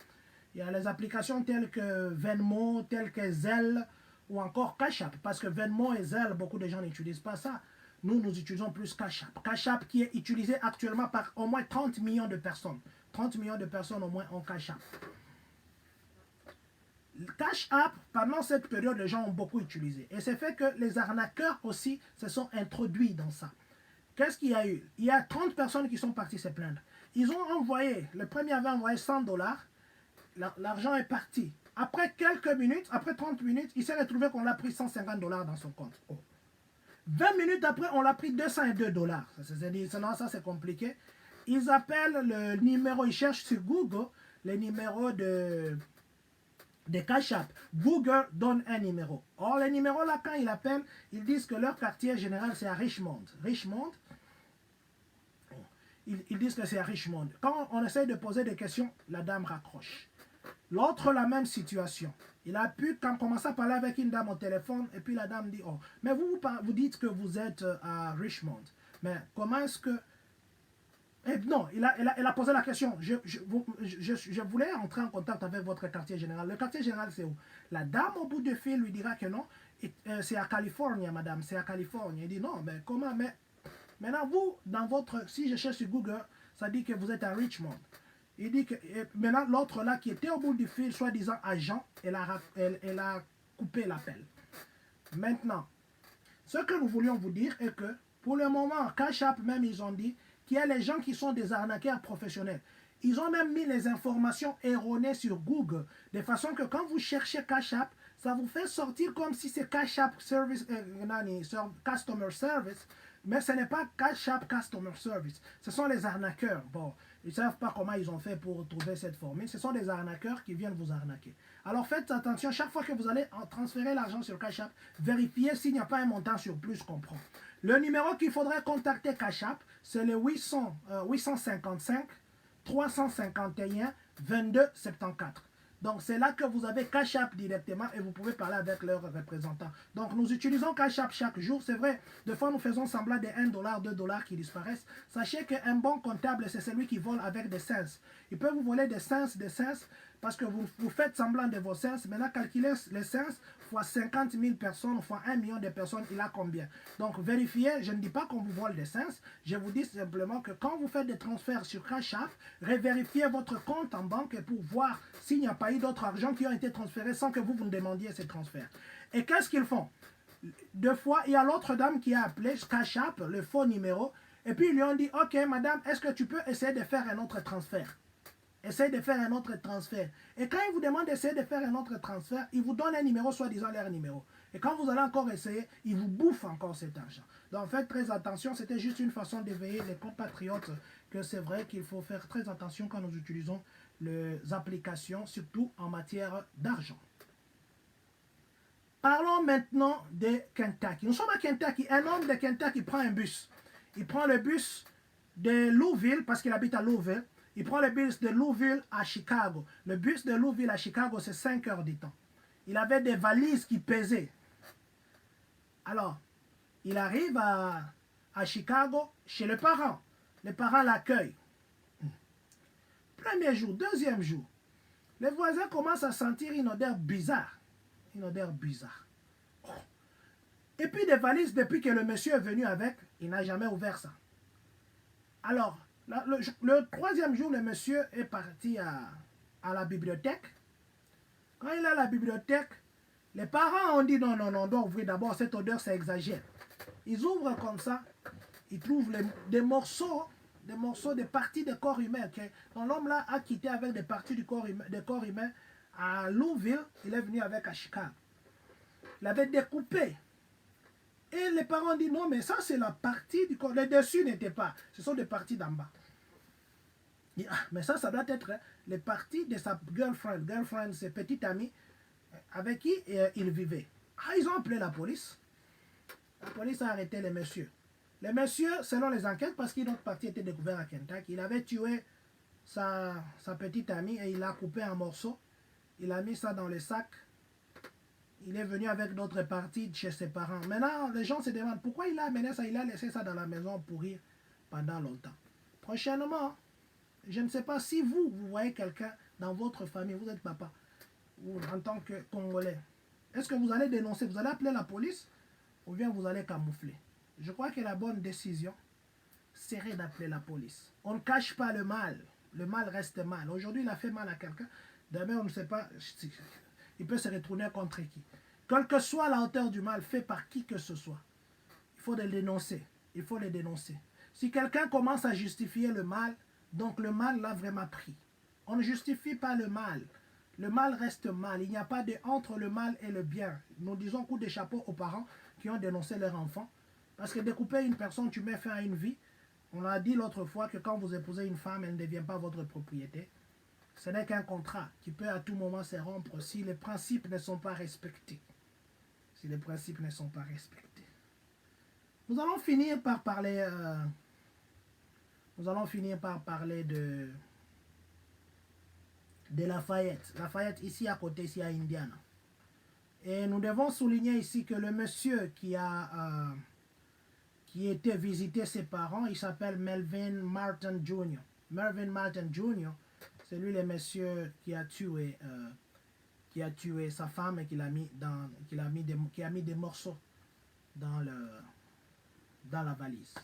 Il y a les applications telles que Venmo, telles que Zelle, ou encore Cash App, parce que Venmo et Zelle, beaucoup de gens n'utilisent pas ça. Nous utilisons plus Cash App. Cash App qui est utilisé actuellement par au moins 30 millions de personnes. 30 millions de personnes au moins ont Cash App. Cash App, pendant cette période, les gens ont beaucoup utilisé. Et c'est fait que les arnaqueurs aussi se sont introduits dans ça. Qu'est-ce qu'il y a eu? Il y a 30 personnes qui sont parties se plaindre. Ils ont envoyé, le premier avait envoyé $100, l'argent est parti. Après quelques minutes, après 30 minutes, il s'est retrouvé qu'on l'a pris $150 dans son compte. Oh. 20 minutes après, on l'a pris $202. Ça c'est compliqué. Ils appellent le numéro, ils cherchent sur Google le numéro de Cash App. Google donne un numéro. Or, les numéros là, quand ils appellent, ils disent que leur quartier général c'est à Richmond. Richmond, ils disent que c'est à Richmond. Quand on essaye de poser des questions, la dame raccroche. L'autre, la même situation. Il a pu commencer à parler avec une dame au téléphone et puis la dame dit, oh, mais vous dites que vous êtes à Richmond. Mais comment est-ce que... Eh, non, il a posé la question. Je voulais entrer en contact avec votre quartier général. Le quartier général, c'est où? La dame au bout du fil lui dira que non. C'est à Californie, madame. C'est à Californie. Il dit non, mais comment? Mais maintenant, vous, dans votre... Si je cherche sur Google, ça dit que vous êtes à Richmond. Il dit que... maintenant, l'autre là, qui était au bout du fil, soi-disant agent, elle a coupé l'appel. Maintenant, ce que nous voulions vous dire est que, pour le moment, Cash App même, ils ont dit qu'il y a les gens qui sont des arnaqueurs professionnels. Ils ont même mis les informations erronées sur Google, de façon que quand vous cherchez Cash App, ça vous fait sortir comme si c'est Cash App Customer Service, mais ce n'est pas Cash App Customer Service. Ce sont les arnaqueurs. Bon, ils ne savent pas comment ils ont fait pour trouver cette formule. Ce sont des arnaqueurs qui viennent vous arnaquer. Alors faites attention, chaque fois que vous allez transférer l'argent sur Cash App, vérifiez s'il n'y a pas un montant sur plus qu'on prend. Le numéro qu'il faudrait contacter Cash App, c'est le 855 351 22 74. Donc c'est là que vous avez Cash App directement et vous pouvez parler avec leurs représentants. Donc nous utilisons Cash App chaque jour. C'est vrai, des fois nous faisons semblant de $1, $2 qui disparaissent. Sachez qu'un bon comptable, c'est celui qui vole avec des cents. Il peut vous voler des cents, parce que vous faites semblant de vos cents. Maintenant, calculez les cents fois 50 000 personnes, fois 1 million de personnes, il a combien? Donc vérifiez, je ne dis pas qu'on vous vole des cents. Je vous dis simplement que quand vous faites des transferts sur Cash App, vérifiez votre compte en banque pour voir s'il n'y a pas eu d'autres argent qui ont été transférés sans que vous ne demandiez ces transferts. Et qu'est-ce qu'ils font? Deux fois, il y a l'autre dame qui a appelé Cash App, le faux numéro, et puis ils lui ont dit, ok madame, est-ce que tu peux essayer de faire un autre transfert? Essaye de faire un autre transfert. Et quand ils vous demandent d'essayer de faire un autre transfert, ils vous donnent un numéro, soi-disant leur numéro. Et quand vous allez encore essayer, ils vous bouffent encore cet argent. Donc faites très attention, c'était juste une façon d'éveiller les compatriotes que c'est vrai qu'il faut faire très attention quand nous utilisons les applications, surtout en matière d'argent. Parlons maintenant de Kentucky. Nous sommes à Kentucky. Un homme de Kentucky prend un bus. Il prend le bus de Louisville, parce qu'il habite à Louisville. Il prend le bus de Louisville à Chicago. Le bus de Louisville à Chicago, c'est 5 heures de temps. Il avait des valises qui pesaient. Alors, il arrive à Chicago chez les parents. Les parents l'accueillent. Premier jour, deuxième jour, les voisins commencent à sentir une odeur bizarre. Une odeur bizarre. Oh. Et puis des valises, depuis que le monsieur est venu avec, il n'a jamais ouvert ça. Alors, le troisième jour, le monsieur est parti à la bibliothèque. Quand il est à la bibliothèque, les parents ont dit non, on doit ouvrir d'abord, cette odeur, ça exagère. Ils ouvrent comme ça, ils trouvent des morceaux de parties de corps humain. Donc l'homme là a quitté avec des parties du corps humain à Louisville, il est venu avec à Chicago. Il avait découpé. Et les parents disent non, mais ça c'est la partie du corps. Le dessus n'était pas. Ce sont des parties d'en bas. Dit, ah, mais ça doit être les parties de sa girlfriend. Girlfriend, c'est petite amie avec qui il vivait. Ah, ils ont appelé la police. La police a arrêté le monsieur. Le monsieur, selon les enquêtes, parce qu'une autre partie était découverte à Kentucky, il avait tué sa petite amie et il l'a coupé en morceaux. Il a mis ça dans le sac. Il est venu avec d'autres parties de chez ses parents. Maintenant, les gens se demandent pourquoi il a amené ça, il a laissé ça dans la maison pourrir pendant longtemps. Prochainement, je ne sais pas si vous voyez quelqu'un dans votre famille, vous êtes papa, ou en tant que Congolais, Est-ce que vous allez dénoncer, vous allez appeler la police ou bien vous allez camoufler? Je crois que la bonne décision serait d'appeler la police. On ne cache pas le mal reste mal. Aujourd'hui, il a fait mal à quelqu'un, demain, on ne sait pas, il peut se retourner contre qui. Quelle que soit la hauteur du mal fait par qui que ce soit, il faut le dénoncer. Il faut le dénoncer. Si quelqu'un commence à justifier le mal, donc le mal l'a vraiment pris. On ne justifie pas le mal. Le mal reste mal. Il n'y a pas de entre le mal et le bien. Nous disons coup de chapeau aux parents qui ont dénoncé leur enfant. Parce que découper une personne, tu mets fin à une vie. On a dit l'autre fois que quand vous épousez une femme, elle ne devient pas votre propriété. Ce n'est qu'un contrat qui peut à tout moment se rompre si les principes ne sont pas respectés. Si les principes ne sont pas respectés. Nous allons finir par parler... de Lafayette. Lafayette, ici à côté, ici à Indiana. Et nous devons souligner ici que le monsieur qui était visiter ses parents, il s'appelle Melvin Martin Jr. Melvin Martin Jr., c'est lui le monsieur qui a tué sa femme et qui a mis des morceaux dans la valise.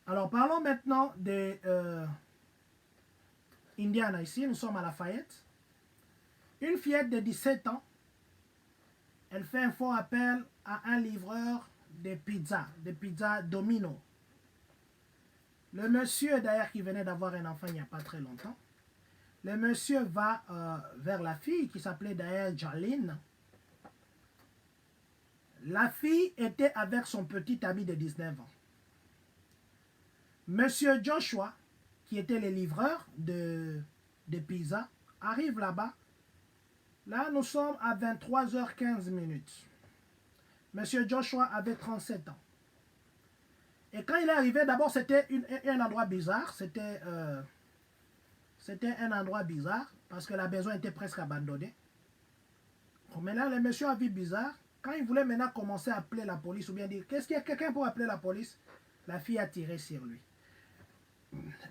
Alors parlons maintenant de Indiana. Ici, nous sommes à Lafayette. Une fillette de 17 ans, elle fait un faux appel à un livreur de pizza Domino. Le monsieur, d'ailleurs, qui venait d'avoir un enfant il n'y a pas très longtemps, le monsieur va vers la fille qui s'appelait d'ailleurs Jaline. La fille était avec son petit ami de 19 ans. Monsieur Joshua, qui était le livreur de pizza, arrive là-bas. Là, nous sommes à 23h15. Monsieur Joshua avait 37 ans. Et quand il est arrivé, d'abord, c'était un endroit bizarre. C'était un endroit bizarre parce que la maison était presque abandonnée. Mais là, le monsieur a vu bizarre. Quand il voulait maintenant commencer à appeler la police ou bien dire, qu'est-ce qu'il y a quelqu'un pour appeler la police? La fille a tiré sur lui.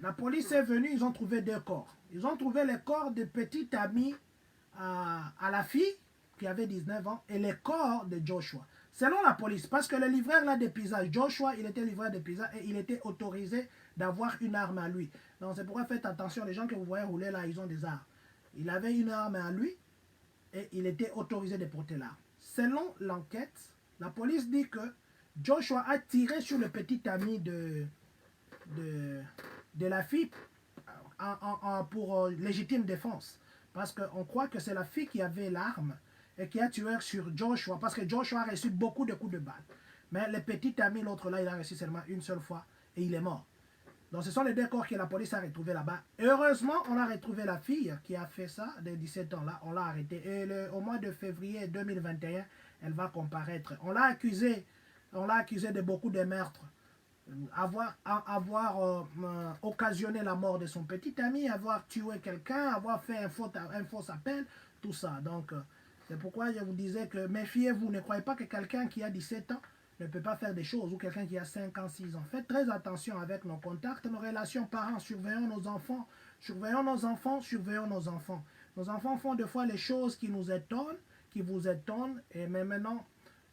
La police est venue, ils ont trouvé 2 corps. Ils ont trouvé les corps de petit ami à la fille qui avait 19 ans et les corps de Joshua. Selon la police, parce que le livreur là de pizza, Joshua, il était livreur de pizza et il était autorisé d'avoir une arme à lui. Donc c'est pourquoi faites attention, les gens que vous voyez rouler là, ils ont des armes. Il avait une arme à lui et il était autorisé de porter l'arme. Selon l'enquête, la police dit que Joshua a tiré sur le petit ami de la fille pour légitime défense. Parce qu'on croit que c'est la fille qui avait l'arme et qui a tué sur Joshua. Parce que Joshua a reçu beaucoup de coups de balle. Mais le petit ami, l'autre là, il a reçu seulement une seule fois et il est mort. Donc ce sont les 2 corps que la police a retrouvés là-bas. Heureusement, on a retrouvé la fille qui a fait ça, de 17 ans là. On l'a arrêtée. Et au mois de février 2021, elle va comparaître. On l'a accusée de beaucoup de meurtres. Avoir occasionné la mort de son petit ami, avoir tué quelqu'un, avoir fait un faux appel, tout ça. Donc, c'est pourquoi je vous disais que méfiez-vous, ne croyez pas que quelqu'un qui a 17 ans ne peut pas faire des choses, ou quelqu'un qui a 5 ans, 6 ans. Faites très attention avec nos contacts, nos relations parents, surveillons nos enfants, surveillons nos enfants, surveillons nos enfants. Nos enfants font des fois les choses qui nous étonnent, qui vous étonnent, et maintenant,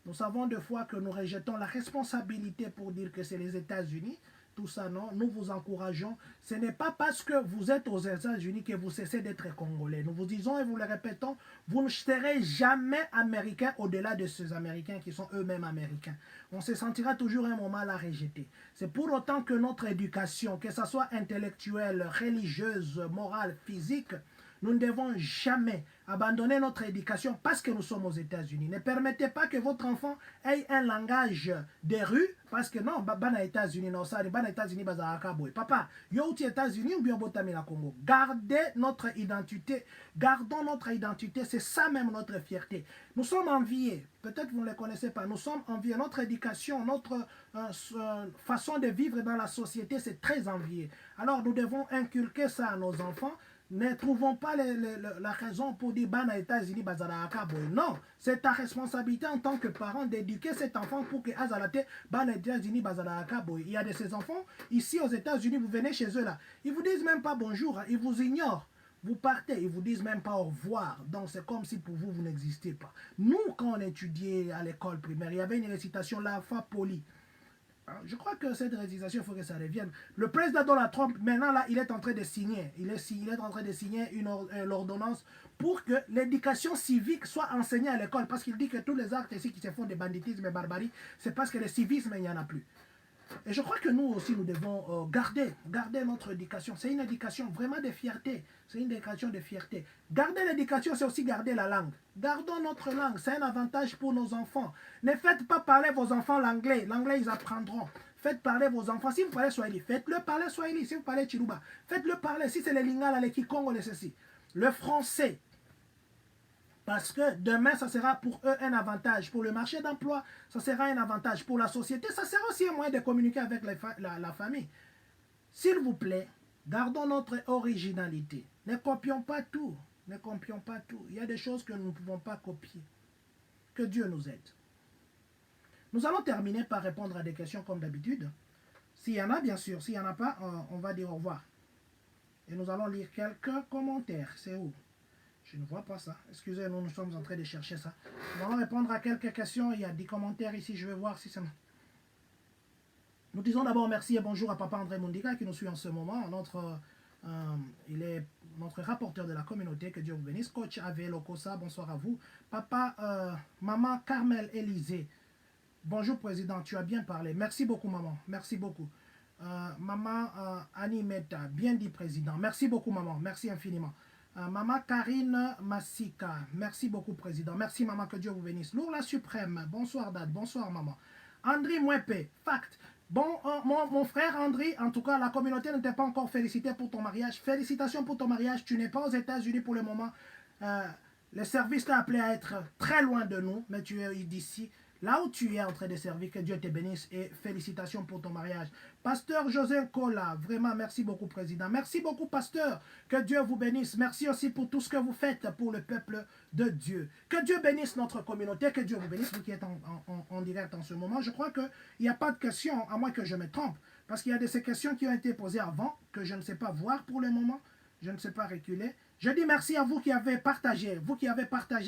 nous savons des fois que nous rejetons la responsabilité pour dire que c'est les États-Unis. Tout ça, non. Nous vous encourageons. Ce n'est pas parce que vous êtes aux États-Unis que vous cessez d'être Congolais. Nous vous disons et vous le répétons, vous ne serez jamais Américain au-delà de ces Américains qui sont eux-mêmes Américains. On se sentira toujours un moment à la rejeter. C'est pour autant que notre éducation, que ce soit intellectuelle, religieuse, morale, physique, nous ne devons jamais abandonner notre éducation parce que nous sommes aux États-Unis. Ne permettez pas que votre enfant ait un langage des rues parce que non, aux États-Unis, non, ça, aux États-Unis, papa, yo aux États-Unis ou bien au Congo. Gardez notre identité, gardons notre identité, c'est ça même notre fierté. Nous sommes enviés, peut-être vous ne le connaissez pas, nous sommes enviés. Notre éducation, notre façon de vivre dans la société, c'est très envié. Alors nous devons inculquer ça à nos enfants. Ne trouvons pas la raison pour dire aux États-Unis, non, c'est ta responsabilité en tant que parent d'éduquer cet enfant pour que Azalate, aux États-Unis, il y a de ces enfants ici aux États-Unis, vous venez chez eux là, ils vous disent même pas bonjour, ils vous ignorent. Vous partez, ils vous disent même pas au revoir. Donc c'est comme si pour vous, vous n'existez pas. Nous, quand on étudiait à l'école primaire, il y avait une récitation, la fa poli. Je crois que cette récitation, il faut que ça revienne. Le président Donald Trump, maintenant, là, il est en train de signer. Il est en train de signer l'ordonnance pour que l'éducation civique soit enseignée à l'école. Parce qu'il dit que tous les actes ici qui se font de banditisme et barbarie, c'est parce que le civisme, il n'y en a plus. Et je crois que nous aussi, nous devons garder notre éducation. C'est une éducation vraiment de fierté. C'est une éducation de fierté. Garder l'éducation, c'est aussi garder la langue. Gardons notre langue. C'est un avantage pour nos enfants. Ne faites pas parler vos enfants l'anglais. L'anglais, ils apprendront. Faites parler vos enfants. Si vous parlez Swahili, faites-le parler Swahili. Si vous parlez Chiluba, faites-le parler. Si c'est les Lingala, les Kikongo, les ceci. Le français. Parce que demain, ça sera pour eux un avantage. Pour le marché d'emploi, ça sera un avantage. Pour la société, ça sera aussi un moyen de communiquer avec la famille. S'il vous plaît, gardons notre originalité. Ne copions pas tout. Ne copions pas tout. Il y a des choses que nous ne pouvons pas copier. Que Dieu nous aide. Nous allons terminer par répondre à des questions comme d'habitude. S'il y en a, bien sûr. S'il n'y en a pas, on va dire au revoir. Et nous allons lire quelques commentaires. C'est où? Je ne vois pas ça. Excusez-nous, nous sommes en train de chercher ça. Nous allons répondre à quelques questions. Il y a des commentaires ici. Je vais voir si c'est... Nous disons d'abord merci et bonjour à Papa André Mundika qui nous suit en ce moment. Il est notre rapporteur de la communauté. Que Dieu vous bénisse. Coach Ave Lokosa, bonsoir à vous. Papa, Maman Carmel Élysée. Bonjour Président, tu as bien parlé. Merci beaucoup Maman. Merci beaucoup. Maman Annie Meta, bien dit Président. Merci beaucoup Maman. Merci infiniment. Maman Karine Massika, merci beaucoup Président. Merci Maman, que Dieu vous bénisse. Lourla Suprême, bonsoir Dad, bonsoir Maman. André Mouepé, fact. Bon, mon frère André, en tout cas, la communauté ne t'a pas encore félicité pour ton mariage. Félicitations pour ton mariage. Tu n'es pas aux États-Unis pour le moment. Le service t'a appelé à être très loin de nous, mais tu es d'ici. Là où tu es en train de servir, que Dieu te bénisse et félicitations pour ton mariage. Pasteur José Kola, vraiment merci beaucoup Président. Merci beaucoup Pasteur, que Dieu vous bénisse. Merci aussi pour tout ce que vous faites pour le peuple de Dieu. Que Dieu bénisse notre communauté, que Dieu vous bénisse, vous qui êtes en direct en ce moment. Je crois qu'il n'y a pas de questions, à moins que je me trompe, parce qu'il y a de ces questions qui ont été posées avant, que je ne sais pas voir pour le moment, je ne sais pas reculer. Je dis merci à vous qui avez partagé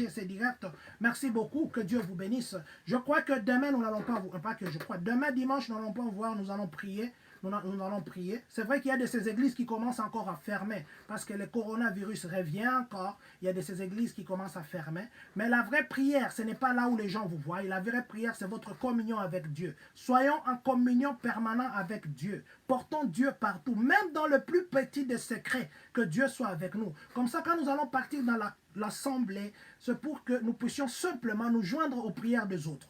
ces directs. Merci beaucoup, que Dieu vous bénisse. Je crois que demain, nous n'allons pas vous... Pas que je crois. Demain, dimanche, nous n'allons pas vous voir, nous allons prier. Nous allons prier. C'est vrai qu'il y a de ces églises qui commencent encore à fermer parce que le coronavirus revient encore. Il y a de ces églises qui commencent à fermer. Mais la vraie prière, ce n'est pas là où les gens vous voient. La vraie prière, c'est votre communion avec Dieu. Soyons en communion permanente avec Dieu. Portons Dieu partout, même dans le plus petit des secrets, que Dieu soit avec nous. Comme ça, quand nous allons partir dans l'assemblée, c'est pour que nous puissions simplement nous joindre aux prières des autres.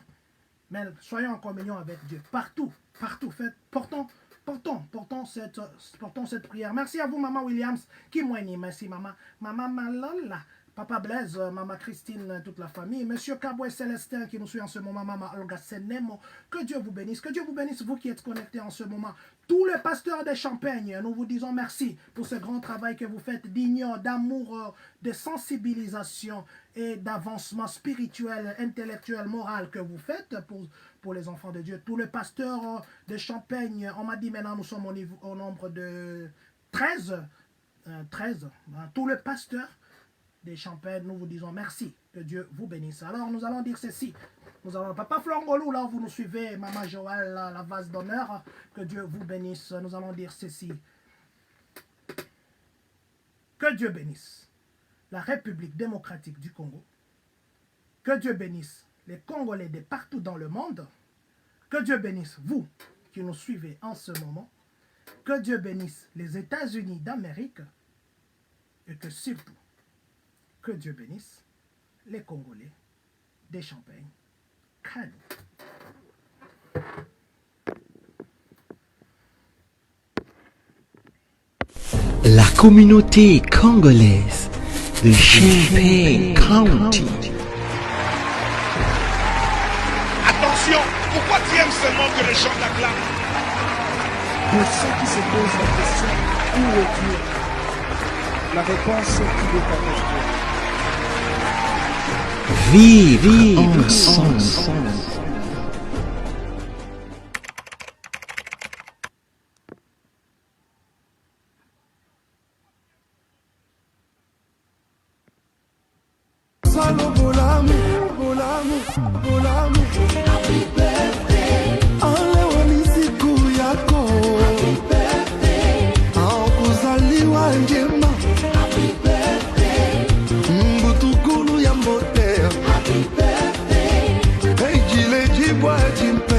Mais soyons en communion avec Dieu. Partout, partout. Portons cette prière. Merci à vous, Maman Williams, qui m'oigne. Merci, Maman. Maman Malola, Papa Blaise, Maman Christine, toute la famille. Monsieur Kaboué Célestin, qui nous suit en ce moment. Maman Olga Senemo. Que Dieu vous bénisse. Que Dieu vous bénisse, vous qui êtes connectés en ce moment. Tous les pasteurs de Champagne, nous vous disons merci pour ce grand travail que vous faites d'union, d'amour, de sensibilisation et d'avancement spirituel, intellectuel, moral que vous faites pour les enfants de Dieu. Tous les pasteurs de Champagne, on m'a dit maintenant nous sommes au nombre de 13. Tous les pasteurs de Champagne, nous vous disons merci. Que Dieu vous bénisse. Alors nous allons dire ceci. Nous avons Papa Flongolou, là vous nous suivez, Maman Joël, la vase d'honneur. Que Dieu vous bénisse. Nous allons dire ceci. Que Dieu bénisse la République démocratique du Congo. Que Dieu bénisse les Congolais de partout dans le monde. Que Dieu bénisse vous qui nous suivez en ce moment. Que Dieu bénisse les États-Unis d'Amérique. Et que surtout, que Dieu bénisse les Congolais des Champagnes. La communauté congolaise de Champaign County. Attention, pourquoi tu aimes seulement que les gens t'acclament? Pour ceux qui se posent la question, où est Dieu? La réponse est qu'il est avec Dieu. Vive ensemble. salo bolamu, bolamu, bolamu. Happy birthday. Alewa ni siku yako. Happy birthday. Kuzaliwa njema. Happy birthday. Mbutukulu ya mbote. Happy birthday. Hey jile jibwa jimpe.